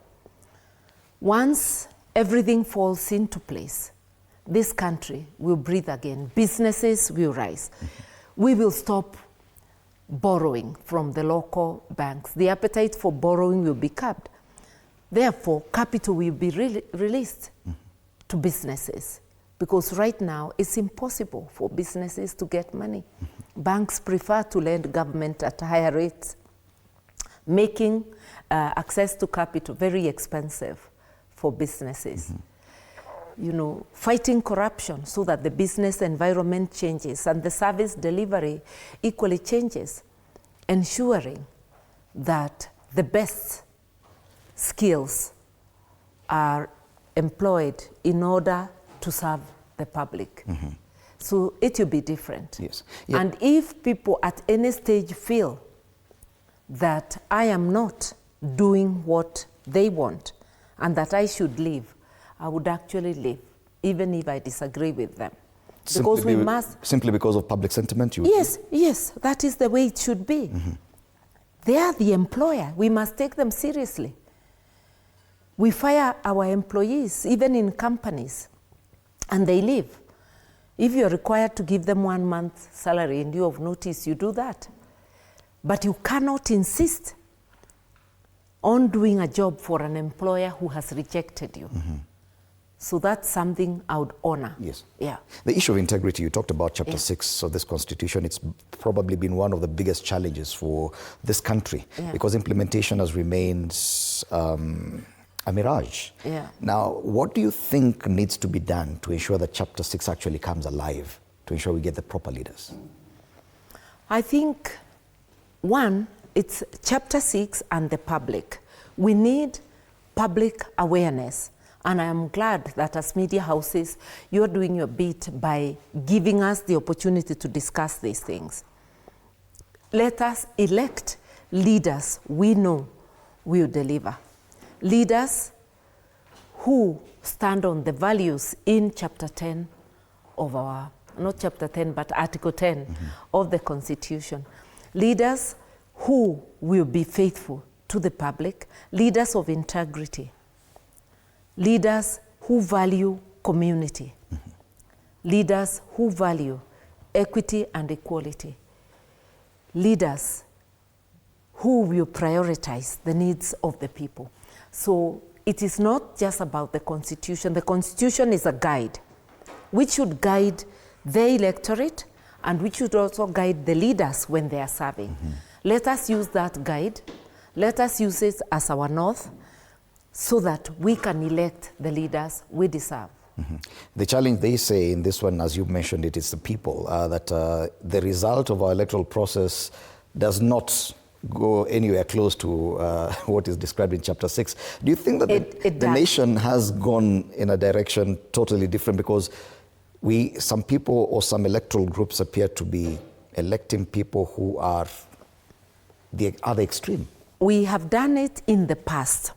Once everything falls into place, this country will breathe again. Businesses will rise. We will stop borrowing from the local banks. The appetite for borrowing will be curbed. Therefore, capital will be released to businesses. Because right now, it's impossible for businesses to get money. Banks prefer to lend government at higher rates, making access to capital very expensive for businesses. You know, fighting corruption so that the business environment changes and the service delivery equally changes, ensuring that the best skills are employed in order to serve the public. So it will be different. Yes. Yeah. And if people at any stage feel that I am not doing what they want and that I should leave, I would actually leave, even if I disagree with them. Because we must... Simply because of public sentiment? Yes, yes, that is the way it should be. They are the employer. We must take them seriously. We fire our employees, even in companies, and they leave. If you're required to give them 1 month's salary in lieu of notice, you do that. But you cannot insist on doing a job for an employer who has rejected you. So that's something I would honor. Yes. Yeah. The issue of integrity, you talked about Chapter 6 of this Constitution. It's probably been one of the biggest challenges for this country because implementation has remained a mirage. Yeah. Now, what do you think needs to be done to ensure that Chapter 6 actually comes alive, to ensure we get the proper leaders? I think, one, it's Chapter 6 and the public. We need public awareness. And I am glad that as media houses, you're doing your bit by giving us the opportunity to discuss these things. Let us elect leaders we know will deliver. Leaders who stand on the values in Chapter 10 of our, not Chapter 10, but Article 10 of the Constitution. Leaders who will be faithful to the public, leaders of integrity. Leaders who value community, leaders who value equity and equality, leaders who will prioritize the needs of the people. So it is not just about the Constitution. The Constitution is a guide which should guide the electorate and which should also guide the leaders when they are serving. Let us use that guide. Let us use it as our north, so that we can elect the leaders we deserve. The challenge, they say, in this one, as you mentioned it, is the people, that the result of our electoral process does not go anywhere close to what is described in Chapter 6. Do you think that the nation has gone in a direction totally different because some people or some electoral groups appear to be electing people who are the other extreme? We have done it in the past.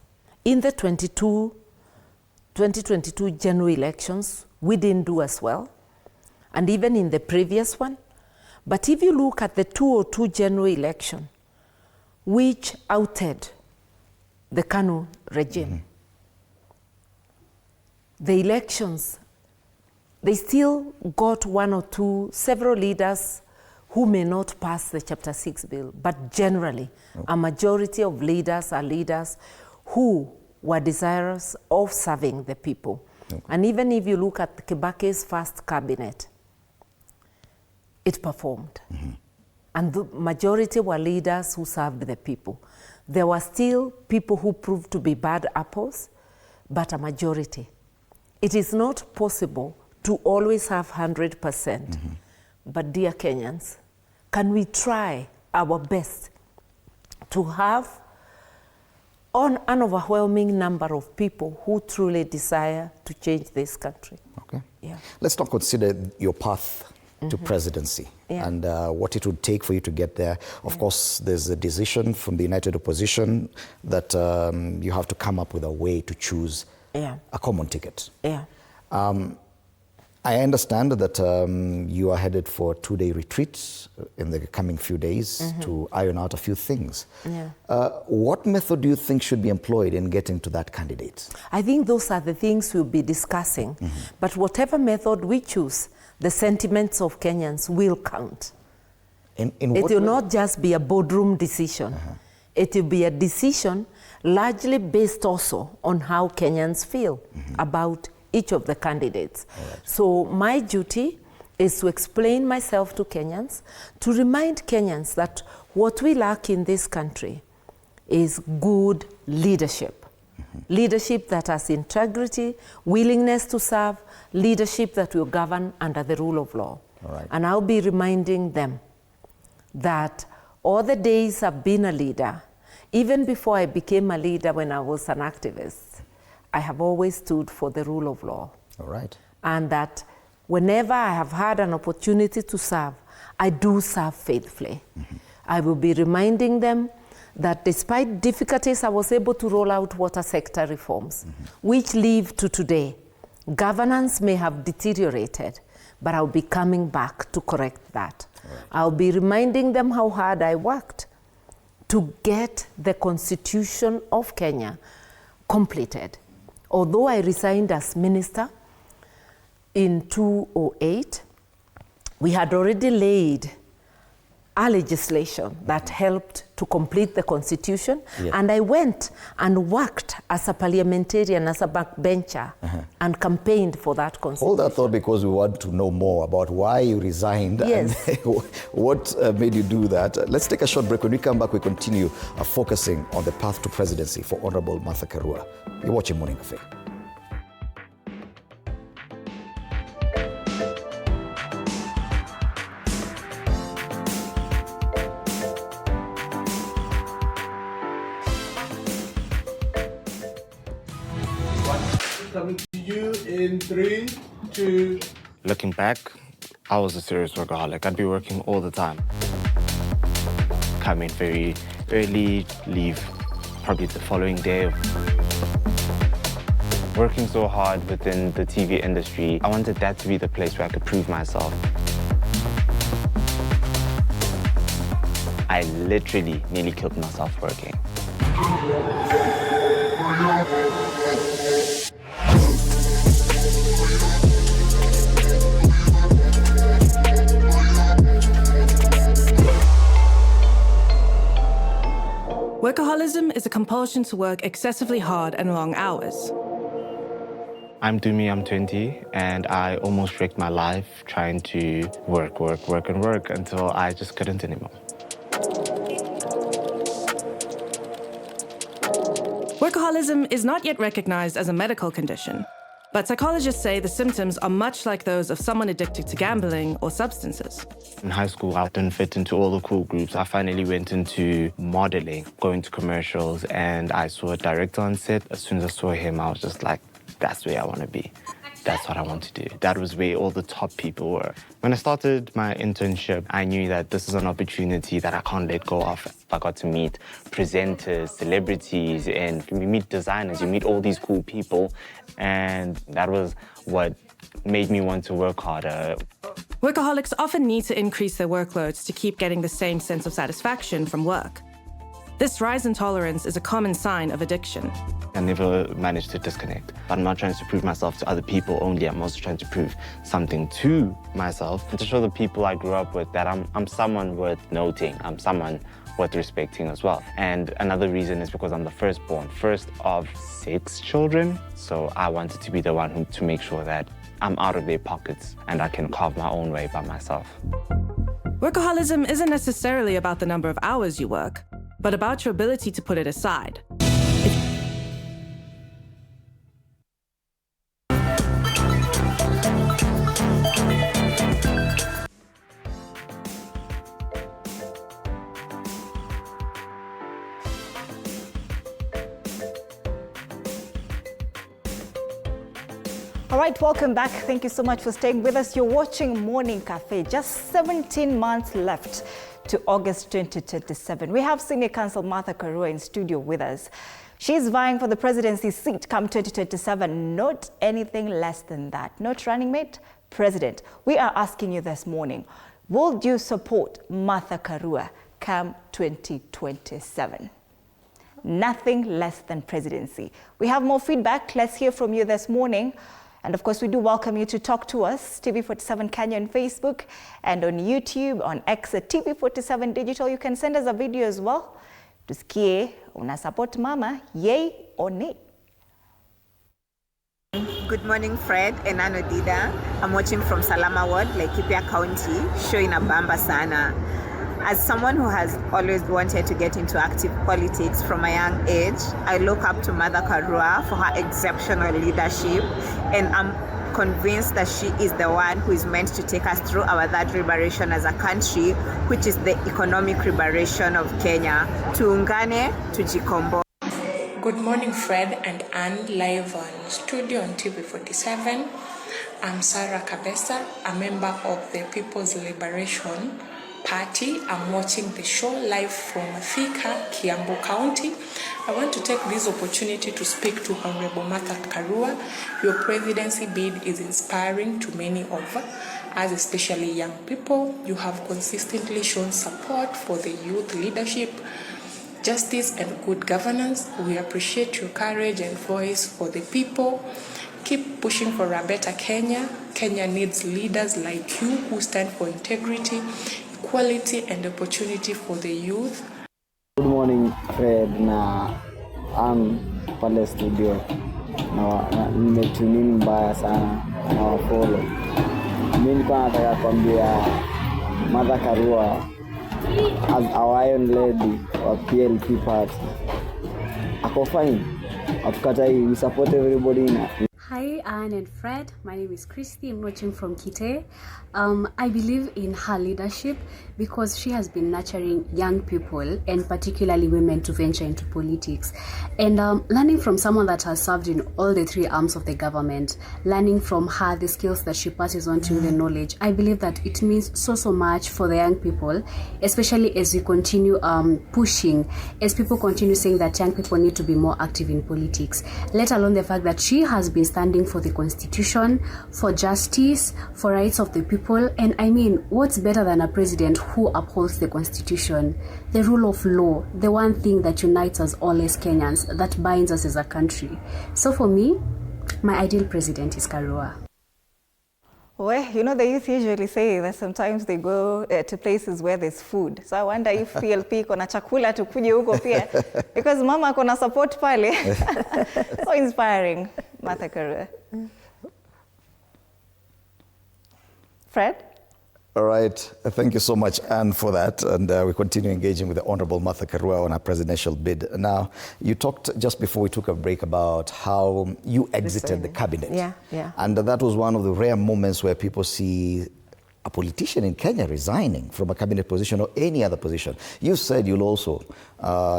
In the 2022 general elections, we didn't do as well, and even in the previous one. But if you look at the 2002 general election, which outed the KANU regime, the elections, they still got one or two, several leaders who may not pass the Chapter 6 bill, but generally, a majority of leaders are leaders who were desirous of serving the people. And even if you look at Kibaki's first cabinet, it performed. And the majority were leaders who served the people. There were still people who proved to be bad apples, but a majority. It is not possible to always have 100%. But dear Kenyans, can we try our best to have an overwhelming number of people who truly desire to change this country? Okay. Yeah. Let's not consider your path to presidency and what it would take for you to get there. Of course, there's a decision from the United Opposition that you have to come up with a way to choose a common ticket. I understand that you are headed for a 2-day retreat in the coming few days to iron out a few things. What method do you think should be employed in getting to that candidate? I think those are the things we'll be discussing. But whatever method we choose, the sentiments of Kenyans will count. It will not just be a boardroom decision. It will be a decision largely based also on how Kenyans feel about each of the candidates. So my duty is to explain myself to Kenyans, to remind Kenyans that what we lack in this country is good leadership. Leadership that has integrity, willingness to serve, leadership that will govern under the rule of law. And I'll be reminding them that all the days I've been a leader, even before I became a leader when I was an activist, I have always stood for the rule of law. And that whenever I have had an opportunity to serve, I do serve faithfully. I will be reminding them that despite difficulties, I was able to roll out water sector reforms, which leave to today. Governance may have deteriorated, but I'll be coming back to correct that. I'll be reminding them how hard I worked to get the Constitution of Kenya completed. Although I resigned as minister in 2008, we had already laid a legislation that helped to complete the constitution. Yes. And I went and worked as a parliamentarian, as a backbencher, and campaigned for that constitution. All that thought because we want to know more about why you resigned and what made you do that. Let's take a short break. When we come back, we continue focusing on the path to presidency for Honorable Martha Karua. You're watching Morning Cafe. Coming to you in 3, 2. Looking back, I was a serious workaholic. I'd be working all the time. Come in very early, leave probably the following day. Working so hard within the TV industry, I wanted that to be the place where I could prove myself. I literally nearly killed myself working. Workaholism is a compulsion to work excessively hard and long hours. I'm Dumi, I'm 20, and I almost wrecked my life trying to work until I just couldn't anymore. Workaholism is not yet recognized as a medical condition, but psychologists say the symptoms are much like those of someone addicted to gambling or substances. In high school, I didn't fit into all the cool groups. I finally went into modeling, going to commercials, and I saw a director on set. As soon as I saw him, I was just like, that's where I want to be. That's what I want to do. That was where all the top people were. When I started my internship, I knew that this is an opportunity that I can't let go of. I got to meet presenters, celebrities, and you meet designers, you meet all these cool people, and that was what made me want to work harder. Workaholics often need to increase their workloads to keep getting the same sense of satisfaction from work. This rise in tolerance is a common sign of addiction. I never managed to disconnect. I'm not trying to prove myself to other people only. I'm also trying to prove something to myself and to show the people I grew up with that I'm someone worth noting. I'm someone worth respecting as well. And another reason is because I'm the firstborn, first of 6 children. So I wanted to be the one to make sure that I'm out of their pockets and I can carve my own way by myself. Workaholism isn't necessarily about the number of hours you work, but about your ability to put it aside. All right, welcome back. Thank you so much for staying with us. You're watching Morning Cafe. Just 17 months left to August 2027. We have Senior Counsel Martha Karua in studio with us. She's vying for the presidency seat come 2027. Not anything less than that. Not running mate, president. We are asking you this morning, will you support Martha Karua come 2027? Nothing less than presidency. We have more feedback. Let's hear from you this morning. And of course, we do welcome you to talk to us, TV47 Kenya on Facebook and on YouTube, on X at TV47 Digital. You can send us a video as well. Tusikie, una support mama, yay or nay? Good morning, Fred and Ano Dida. I'm watching from Salama Ward, Laikipia County, showing a BAMBA sana. As someone who has always wanted to get into active politics from a young age, I look up to Martha Karua for her exceptional leadership, and I'm convinced that she is the one who is meant to take us through our third liberation as a country, which is the economic liberation of Kenya. Tuungane, tujikomboe. Good morning, Fred and Anne, live on studio on TV47. I'm Sarah Kabesa, a member of the People's Liberation Party. I'm watching the show live from Thika, Kiambu County. I want to take this opportunity to speak to Honorable Martha Karua. Your presidency bid is inspiring to many of us, especially young people. You have consistently shown support for the youth leadership, justice and good governance. We appreciate your courage and voice for the people. keep pushing for a better Kenya. Kenya needs leaders like you who stand for integrity, equality, and opportunity for the youth. Good morning, Fred na pale studio. Na nimetune in mbaya sana na wafollow. Mimi nilikuwa nataka kuambia Mother Karua as our Iron Lady of PLP party. Ako fine. Atukatai, we support everybody in. Hi, Anne and Fred. My name is Christy. I'm watching from Kite. I believe in her leadership because she has been nurturing young people and particularly women to venture into politics. And learning from someone that has served in all the three arms of the government, learning from her the skills that she passes on to the knowledge, I believe that it means so much for the young people, especially as we continue pushing, as people continue saying that young people need to be more active in politics, let alone the fact that she has been standing for the constitution, for justice, for rights of the people. And I mean, what's better than a president who upholds the constitution, the rule of law, the one thing that unites us all as Kenyans, that binds us as a country. So for me, my ideal president is Karua. Well, you know, the youth usually say that sometimes they go to places where there's food. So I wonder if PLP kona chakula tukuje huko pia, because mama kona support pale. So inspiring, Martha Karua. Fred? All right. Thank you so much, Anne, for that. And we continue engaging with the Honorable Martha Karua on her presidential bid. Now, you talked just before we took a break about how you exited the cabinet. Yeah. And that was one of the rare moments where people see a politician in Kenya resigning from a cabinet position or any other position. You said you'll also,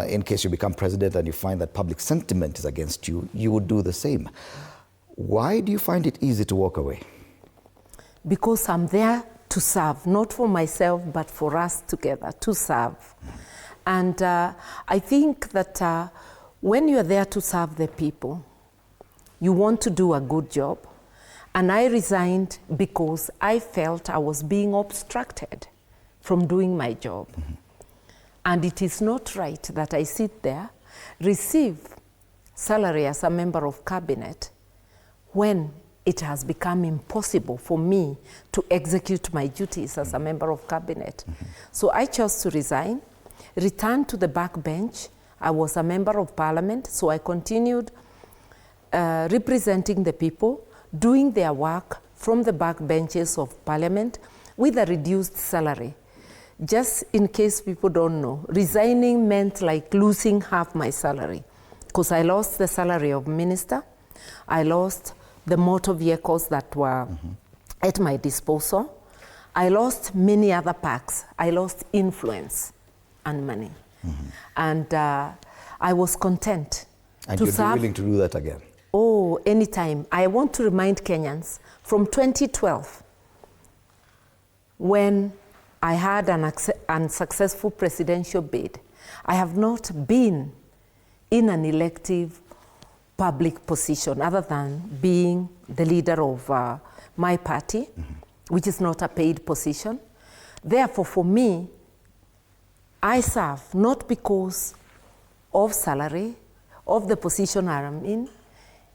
in case you become president and you find that public sentiment is against you, you would do the same. Why do you find it easy to walk away? Because I'm there to serve, not for myself, but for us together, to serve. And I think that when you're there to serve the people, you want to do a good job. And I resigned because I felt I was being obstructed from doing my job. Mm-hmm. And it is not right that I sit there, receive salary as a member of cabinet, when it has become impossible for me to execute my duties as a member of cabinet. Mm-hmm. So I chose to resign, return to the backbench. I was a member of parliament, so I continued representing the people, doing their work from the backbenches of parliament with a reduced salary. Just in case people don't know, resigning meant like losing half my salary, because I lost the salary of minister, I lost the motor vehicles that were at my disposal. I lost many other perks. I lost influence and money. And I was content and to you'd serve. be willing to do that again? Oh, anytime. I want to remind Kenyans, from 2012, when I had an unsuccessful presidential bid, I have not been in an elective public position other than being the leader of my party, which is not a paid position. Therefore, for me, I serve not because of salary, of the position I'm in.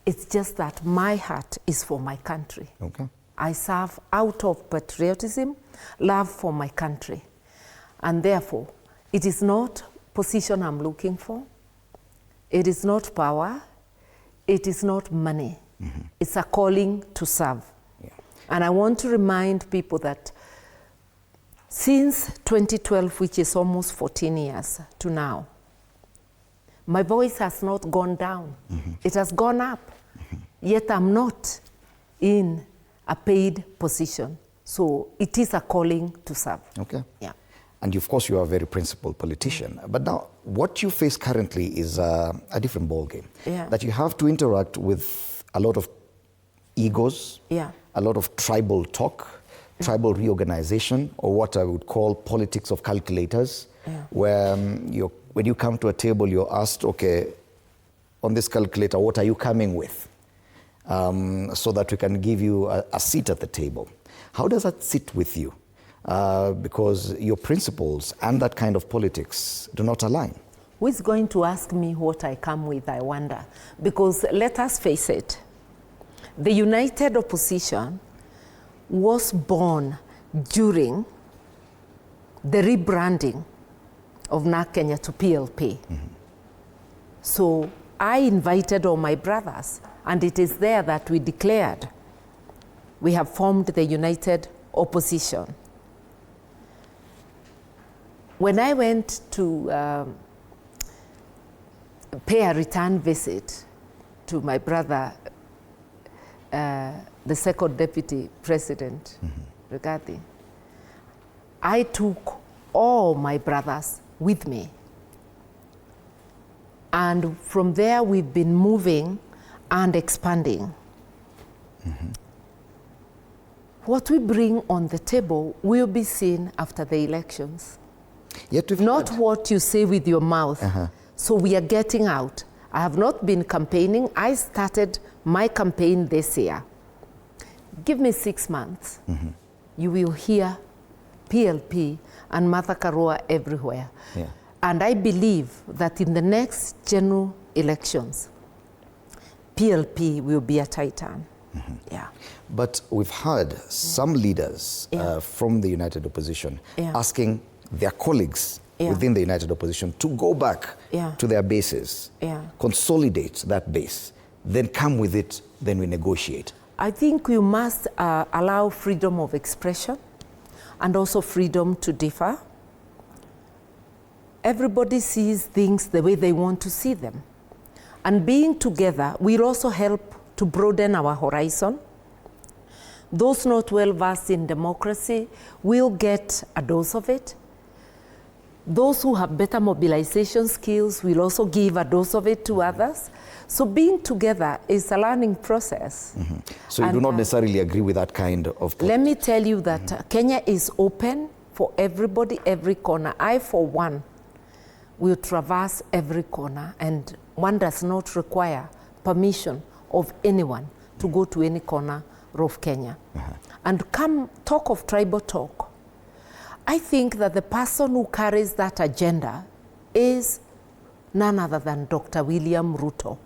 It's just that my heart is for my country. Okay. I serve out of patriotism, love for my country. And therefore, it is not position I'm looking for. It is not power. It is not money. It's a calling to serve. Yeah. And I want to remind people that since 2012, which is almost 14 years to now, my voice has not gone down. It has gone up. Yet I'm not in a paid position. So it is a calling to serve. Okay. Yeah. And of course, you are a very principled politician. But now, what you face currently is a different ballgame. Yeah. That you have to interact with a lot of egos, a lot of tribal talk, tribal reorganization, or what I would call politics of calculators, where when you come to a table, you're asked, okay, on this calculator, what are you coming with? So that we can give you a seat at the table. How does that sit with you? Because your principles and that kind of politics do not align. Who is going to ask me what I come with, I wonder? Because let us face it, The united opposition was born during the rebranding of NARC Kenya to PLP. So I invited all my brothers, and it is there that we declared we have formed the united opposition. When I went to pay a return visit to my brother, the second deputy president, Rigathi, I took all my brothers with me. And from there, we've been moving and expanding. What we bring on the table will be seen after the elections. Not what you say with your mouth. So we are getting out. I have not been campaigning. I started my campaign this year. Give me 6 months. You will hear PLP and Martha Karua everywhere. And I believe that in the next general elections, PLP will be a titan. But we've heard some leaders from the united opposition asking their colleagues within the united opposition to go back to their bases, consolidate that base, then come with it, then we negotiate. I think we must allow freedom of expression and also freedom to differ. Everybody sees things the way they want to see them. And being together will also help to broaden our horizon. Those not well versed in democracy will get a dose of it. Those who have better mobilization skills will also give a dose of it to others. So being together is a learning process. So you do not necessarily agree with that kind of... Let me tell you that Kenya is open for everybody, every corner. I, for one, will traverse every corner, and one does not require permission of anyone to go to any corner of Kenya. And come talk of tribal talk, I think that the person who carries that agenda is none other than Dr. William Ruto.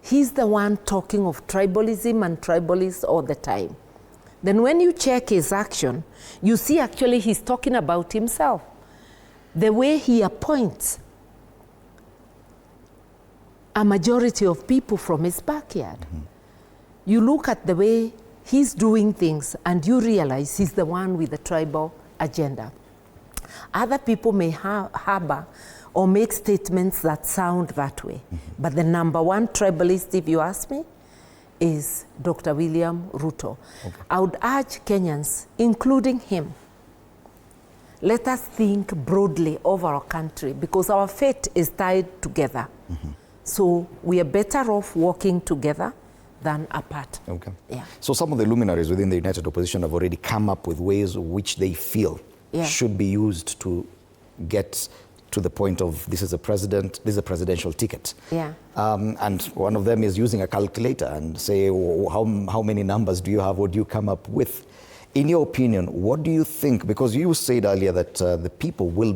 He's the one talking of tribalism and tribalists all the time. Then when you check his action, you see actually he's talking about himself. The way he appoints a majority of people from his backyard. You look at the way he's doing things and you realize he's the one with the tribal agenda. Other people may harbor or make statements that sound that way. But the number one tribalist, if you ask me, is Dr. William Ruto. I would urge Kenyans, including him, let us think broadly of our country because our fate is tied together. So we are better off working together than apart. So some of the luminaries within the united opposition have already come up with ways which they feel should be used to get to the point of this is a presidential ticket. And one of them is using a calculator and say, how many numbers do you have? What do you come up with? In your opinion, what do you think? Because you said earlier that the people will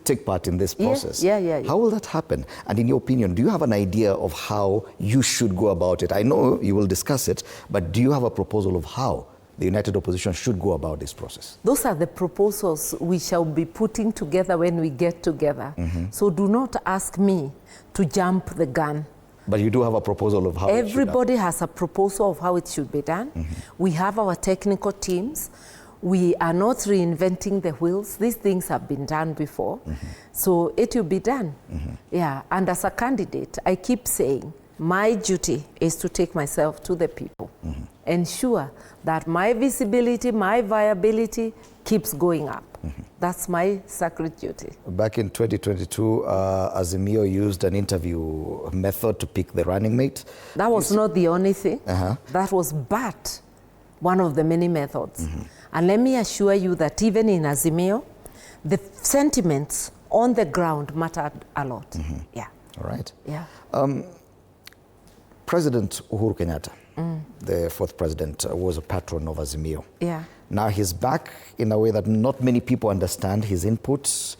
take part in this process. How will that happen? And in your opinion, do you have an idea of how you should go about it? I know you will discuss it, but do you have a proposal of how the united opposition should go about this process? Those are the proposals we shall be putting together when we get together. So do not ask me to jump the gun. But you do have a proposal of how everybody has a proposal of how it should be done. We have our technical teams. We are not reinventing the wheels. These things have been done before. So it will be done. And as a candidate, I keep saying, my duty is to take myself to the people. Ensure that my visibility, my viability keeps going up. That's my sacred duty. Back in 2022, Azimio used an interview method to pick the running mate. That was not the only thing. That was but one of the many methods. And let me assure you that even in Azimio, the sentiments on the ground mattered a lot. All right. President Uhuru Kenyatta, the fourth president, was a patron of Azimio. Now he's back in a way that not many people understand his inputs.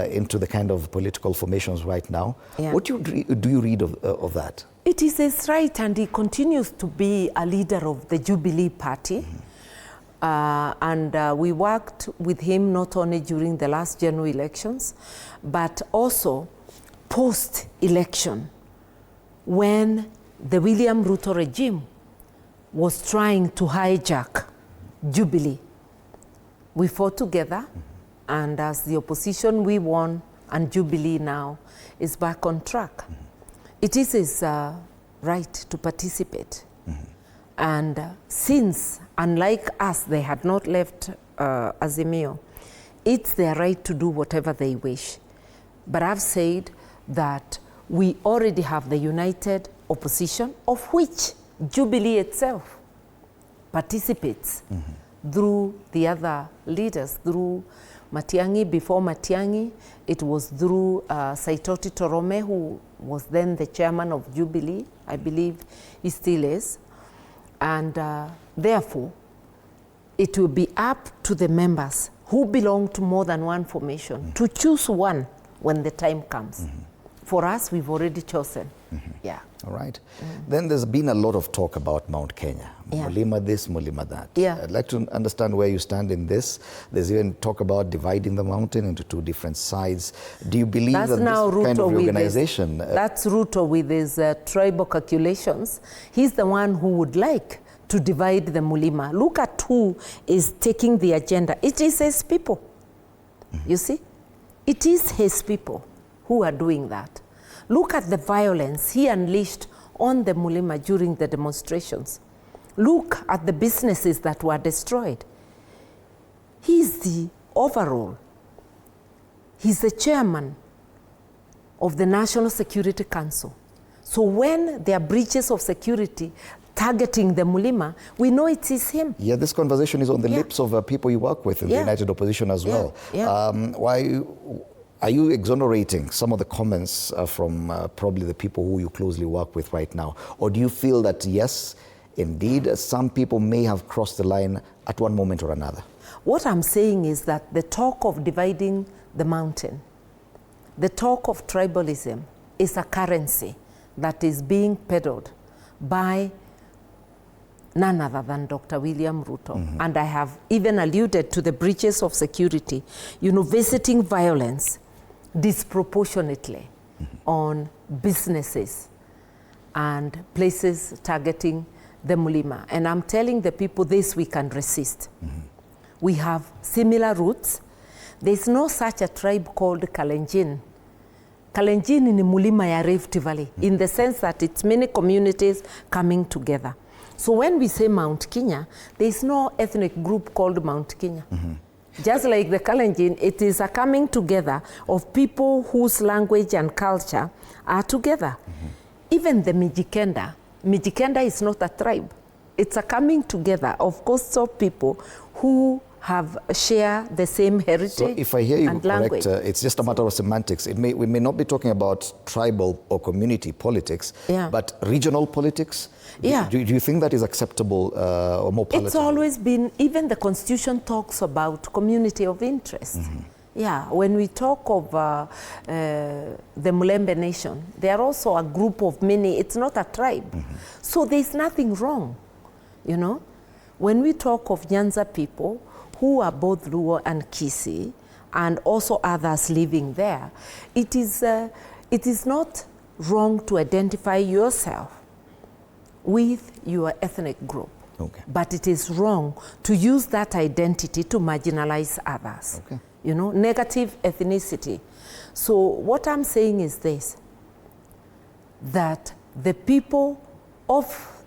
into the kind of political formations right now. Yeah. What do you read of that? It is his right, and he continues to be a leader of the Jubilee Party. And we worked with him not only during the last general elections, but also post-election, when the William Ruto regime was trying to hijack Jubilee. We fought together, and as the opposition, we won, and Jubilee now is back on track. It is his right to participate. And since, unlike us, they had not left Azimio, it's their right to do whatever they wish. But I've said that we already have the united opposition, of which Jubilee itself participates through the other leaders, through Matiang'i. Before Matiang'i, it was through Saitoti Torome, who was then the chairman of Jubilee. I believe he still is. And therefore, it will be up to the members who belong to more than one formation to choose one when the time comes. For us, we've already chosen. Yeah. All right. Then there's been a lot of talk about Mount Kenya. Yeah. Mulima this, Mulima that. Yeah. I'd like to understand where you stand in this. There's even talk about dividing the mountain into two different sides. Do you believe That's that now this kind of Ruto with organization... that's Ruto with his tribal calculations. He's the one who would like to divide the Mulima. Look at who is taking the agenda. It is his people. You see? It is his people who are doing that. Look at the violence he unleashed on the Mulima during the demonstrations. Look at the businesses that were destroyed. He's the overall. He's the chairman of the National Security Council. So when there are breaches of security targeting the Mulima, we know it is him. Yeah, this conversation is on the lips of people you work with in the United Opposition as well. Why are you exonerating some of the comments from probably the people who you closely work with right now? Or do you feel that, yes, indeed, some people may have crossed the line at one moment or another? What I'm saying is that the talk of dividing the mountain, the talk of tribalism, is a currency that is being peddled by none other than Dr. William Ruto. And I have even alluded to the breaches of security, visiting violence disproportionately on businesses and places targeting the Mulima. And I'm telling the people this we can resist. We have similar roots. There's no such a tribe called Kalenjin. Kalenjin in Mulima ya Rift Valley, in the sense that it's many communities coming together. So when we say Mount Kenya, there's no ethnic group called Mount Kenya. Just like the Kalenjin, it is a coming together of people whose language and culture are together. Even the Mijikenda is not a tribe. It's a coming together of coastal people who share the same heritage. So if I hear you correct, it's just a matter of semantics. We may not be talking about tribal or community politics, but regional politics. Do you think that is acceptable or more palatable? It's always been, even the Constitution talks about community of interest. Yeah, when we talk of the Mulembe Nation, they are also a group of many, it's not a tribe. So there's nothing wrong, When we talk of Nyanza people, who are both Luo and Kisii, and also others living there, it is not wrong to identify yourself with your ethnic group. But it is wrong to use that identity to marginalize others. Negative ethnicity. So what I'm saying is this, that the people of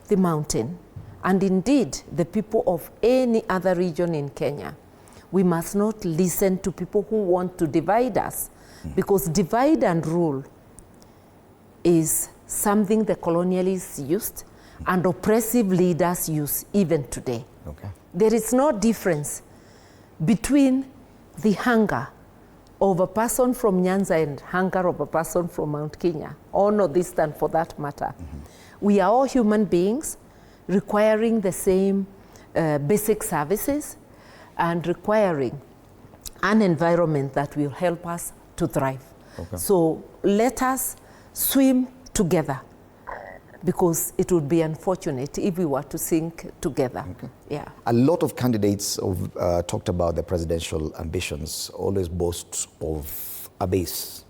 the mountain, and indeed the people of any other region in Kenya, we must not listen to people who want to divide us, because divide and rule is something the colonialists used and oppressive leaders use even today. There is no difference between the hunger of a person from Nyanza and hunger of a person from Mount Kenya, or Northeastern for that matter. We are all human beings requiring the same basic services and requiring an environment that will help us to thrive. Okay. So let us swim together, because it would be unfortunate if we were to sink together. Okay. Yeah. A lot of candidates have talked about their presidential ambitions, always boast of a base.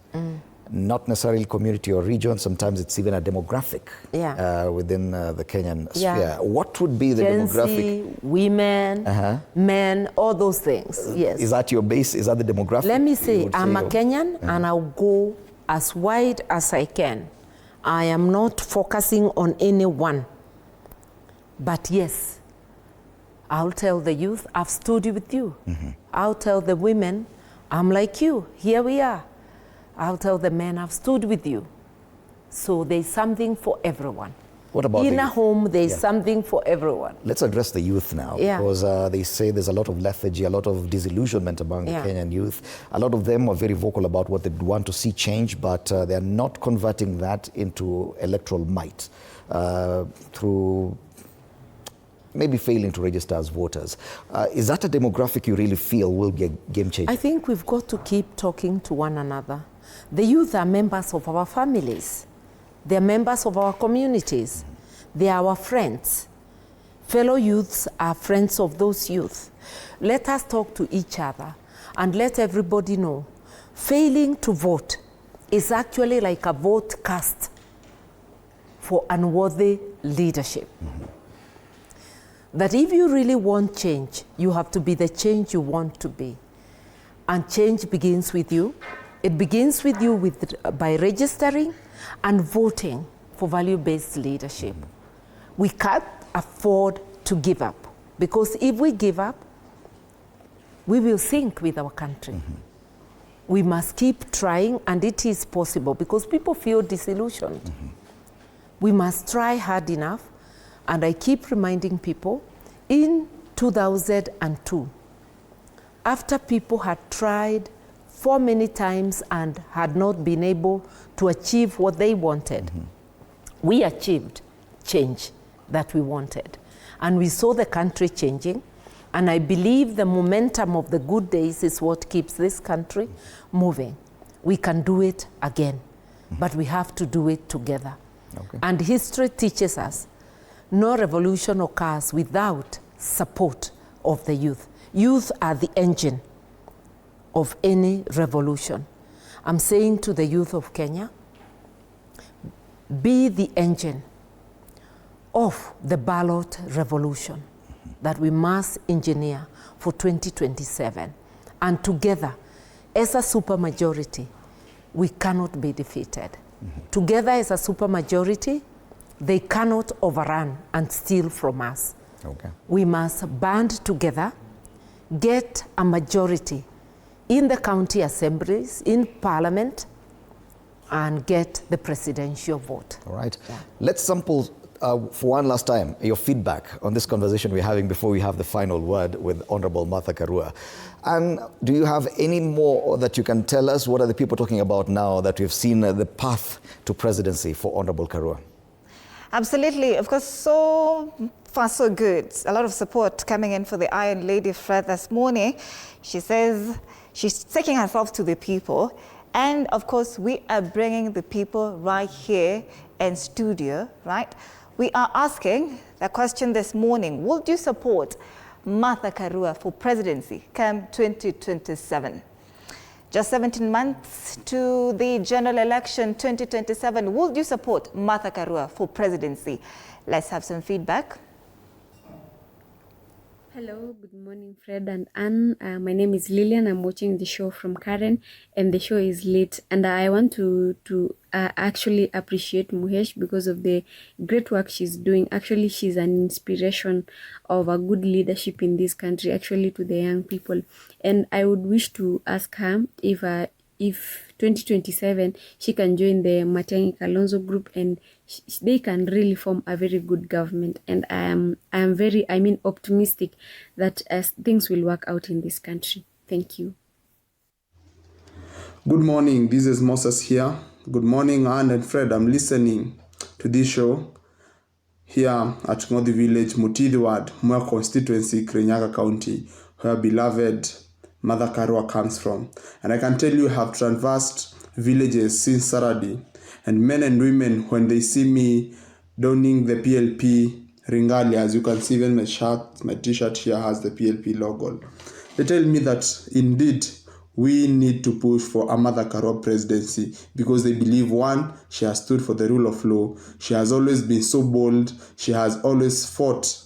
Not necessarily community or region, sometimes it's even a demographic within the Kenyan sphere. What would be the Gen demographic? Z, women, men, all those things, yes. Is that your base? Is that the demographic? Let me say, I'm a Kenyan and I'll go as wide as I can. I am not focusing on anyone. But yes, I'll tell the youth, I've stood with you. I'll tell the women, I'm like you, here we are. I'll tell the men, I've stood with you. So there's something for everyone. What about in a home, there's something for everyone. Let's address the youth now, because they say there's a lot of lethargy, a lot of disillusionment among the Kenyan youth. A lot of them are very vocal about what they want to see change, but they're not converting that into electoral might through maybe failing to register as voters. Is that a demographic you really feel will be a game changer? I think we've got to keep talking to one another. The youth are members of our families. They're members of our communities. They are our friends. Fellow youths are friends of those youth. Let us talk to each other and let everybody know failing to vote is actually like a vote cast for unworthy leadership. That if you really want change, you have to be the change you want to be. And change begins with you. It begins with you by registering and voting for value-based leadership. We can't afford to give up, because if we give up, we will sink with our country. We must keep trying, and it is possible, because people feel disillusioned. We must try hard enough, and I keep reminding people, in 2002, after people had tried for many times and had not been able to achieve what they wanted, we achieved change that we wanted. And we saw the country changing, and I believe the momentum of the good days is what keeps this country moving. We can do it again, but we have to do it together. And history teaches us no revolution occurs without support of the youth. Youth are the engine of any revolution. I'm saying to the youth of Kenya, be the engine of the ballot revolution that we must engineer for 2027. And together, as a supermajority, we cannot be defeated. Together as a supermajority, they cannot overrun and steal from us. We must band together, get a majority in the county assemblies, in parliament, and get the presidential vote. All right. Let's sample for one last time your feedback on this conversation we're having before we have the final word with Honorable Martha Karua. And do you have any more that you can tell us? What are the people talking about now that we've seen the path to presidency for Honorable Karua? Absolutely. Of course, so far so good. A lot of support coming in for the Iron Lady Fred this morning. She says she's taking herself to the people. And of course, we are bringing the people right here in studio, right? We are asking the question this morning, would you support Martha Karua for presidency come 2027? Just 17 months to the general election 2027. Would you support Martha Karua for presidency? Let's have some feedback. Hello, good morning, Fred and Anne. My name is Lillian. I'm watching the show from Karen, and the show is late. And I want to actually appreciate Muhesh because of the great work she's doing. Actually, she's an inspiration of a good leadership in this country, actually to the young people. And I would wish to ask her if 2027 she can join the Matiang'i Kalonzo group, and they can really form a very good government. And I am very optimistic that things will work out in this country. Thank you. Good morning, this is Moses here. Good morning, Anne and Fred. I'm listening to this show here at GOtv Village, Mutidi Ward, Mwea constituency, Kirinyaga County, where beloved Mother Karua comes from. And I can tell you, I have traversed villages since Saturday. And men and women, when they see me donning the PLP Ringali, as you can see, even my shirt, my t-shirt here has the PLP logo. They tell me that indeed we need to push for a Mother Karua presidency because they believe, one, she has stood for the rule of law. She has always been so bold. She has always fought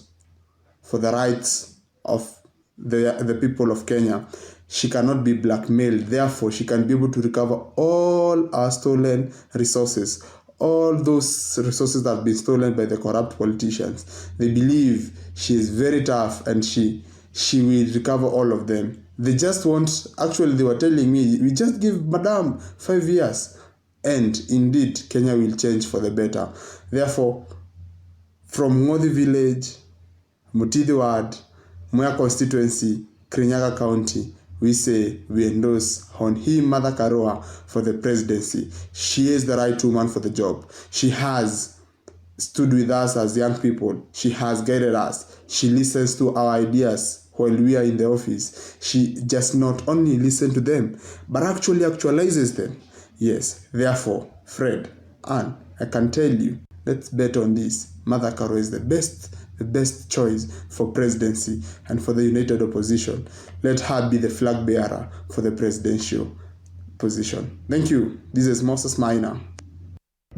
for the rights of the people of Kenya. She cannot be blackmailed. Therefore, she can be able to recover all our stolen resources, all those resources that have been stolen by the corrupt politicians. They believe she is very tough and she will recover all of them. They just want, actually they were telling me, we just give Madam 5 years and indeed Kenya will change for the better. Therefore, from Ng'othi village, Mutithi ward, Mwea constituency, Kirinyaga county, we say we endorse on him, Mother Karua, for the presidency. She is the right woman for the job. She has stood with us as young people. She has guided us. She listens to our ideas while we are in the office. She just not only listens to them, but actually actualizes them. Yes, therefore, Fred, Anne, I can tell you, let's bet on this. Mother Karua is the best choice for presidency and for the united opposition. Let her be the flag bearer for the presidential position. Thank you. This is Moses Maina.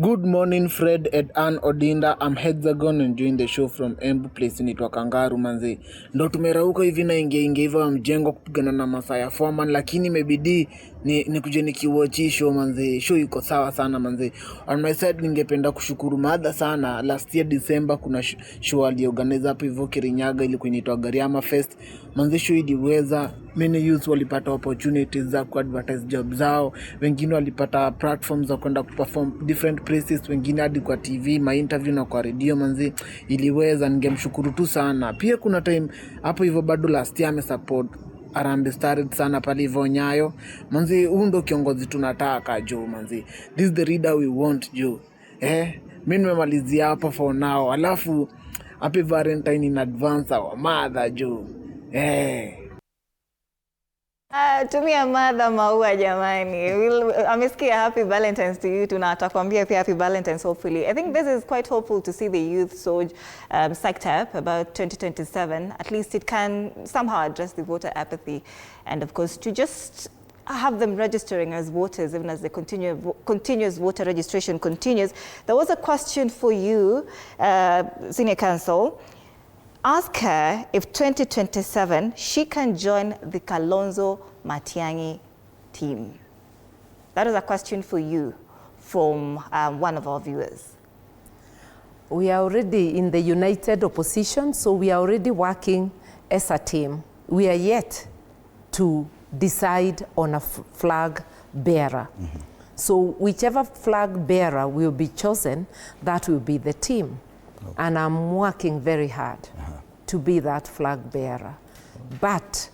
Good morning, Fred and Ann Odinda. I'm Hexagon enjoying the show from Embu place inaitwa Kangaru manze. Ndo tumerauka hivi na inge hivi mjengo kupigana na Masaya Foreman, lakini imebidi nikuje nikiwatch show manze. Show iko sawa sana manze. On my side ningependa kushukuru Mada sana. Last year December kuna show aliorganize hapo hivyo Kirinyaga ilikuwa inaitwa Gariama Fest. Manze show iliweza many youth walipata opportunities za ku-advertise job zao. Wengine walipata platforms za kwenda kuperform different places, wengine hadi kwa TV, ma interview na kwa radio manzi. Iliweza, ningemshukuru tu sana. Pia kuna time hapo hivyo bado last year amesupport Harambee Stars sana pale hivyo Nyayo. Manzi huyu ndo kiongozi tunataka jo manzi. This is the leader we want jo. Mimi nimemalizia hapa for now. Alafu happy Valentine in advance our mother jo. Tumia Mother maua jamani. Amesikia happy Valentine's to you. Tunatakwambia pia happy Valentine's hopefully. I think this is quite hopeful to see the youth so psyched up about 2027. At least it can somehow address the voter apathy and of course to just have them registering as voters even as the continuous voter registration continues. There was a question for you, Senior Counsel. Ask her if 2027 she can join the Kalonzo Matiang'i team. That is a question for you from one of our viewers. We are already in the united opposition, so we are already working as a team. We are yet to decide on a flag bearer. Mm-hmm. So whichever flag bearer will be chosen, that will be the team. Okay. And I'm working very hard to be that flag bearer, but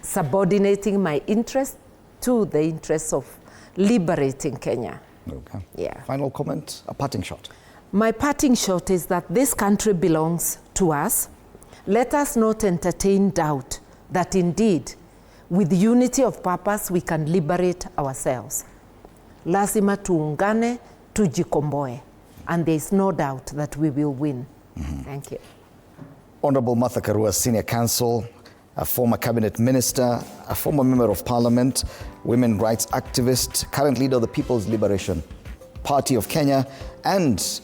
subordinating my interest to the interests of liberating Kenya. Okay. Yeah. Final comment, a parting shot. My parting shot is that this country belongs to us. Let us not entertain doubt that indeed, with unity of purpose, we can liberate ourselves. Lazima tuungane, tujikomboe. And there is no doubt that we will win. Mm-hmm. Thank you. Honorable Martha Karua, Senior Counsel, a former cabinet minister, a former member of parliament, women rights activist, current leader of the People's Liberation Party of Kenya, and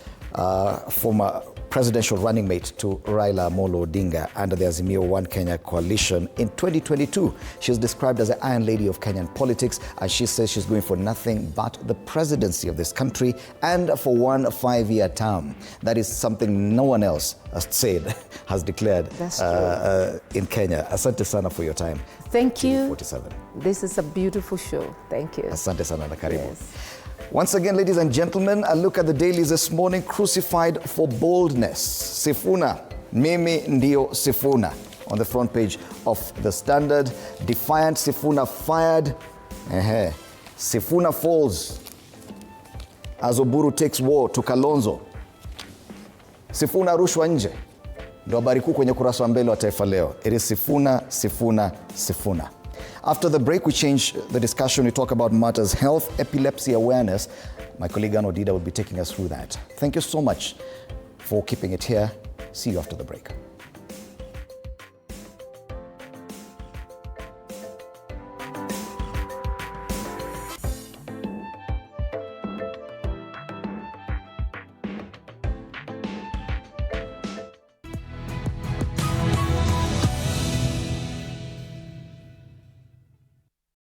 former presidential running mate to Raila Amolo Odinga under the Azimio One Kenya coalition. In 2022, she was described as the Iron Lady of Kenyan politics, and she says she's going for nothing but the presidency of this country and for 1 5-year term. That is something no one else has declared in Kenya. Asante sana for your time. Thank you. 47. This is a beautiful show. Thank you. Asante sana na karibu. Yes. Once again, ladies and gentlemen, a look at the dailies this morning. Crucified for boldness. Sifuna, Mimi ndio Sifuna. On the front page of The Standard. Defiant Sifuna fired. Sifuna falls as Oburu takes war to Kalonzo. Sifuna rushwa nje. Ndio habari kuu kwenye kurasa wa mbele wa Taifa Leo. It is Sifuna, Sifuna, Sifuna. After the break, we change the discussion. We talk about matters health, epilepsy awareness. My colleague Ann Odida will be taking us through that. Thank you so much for keeping it here. See you after the break.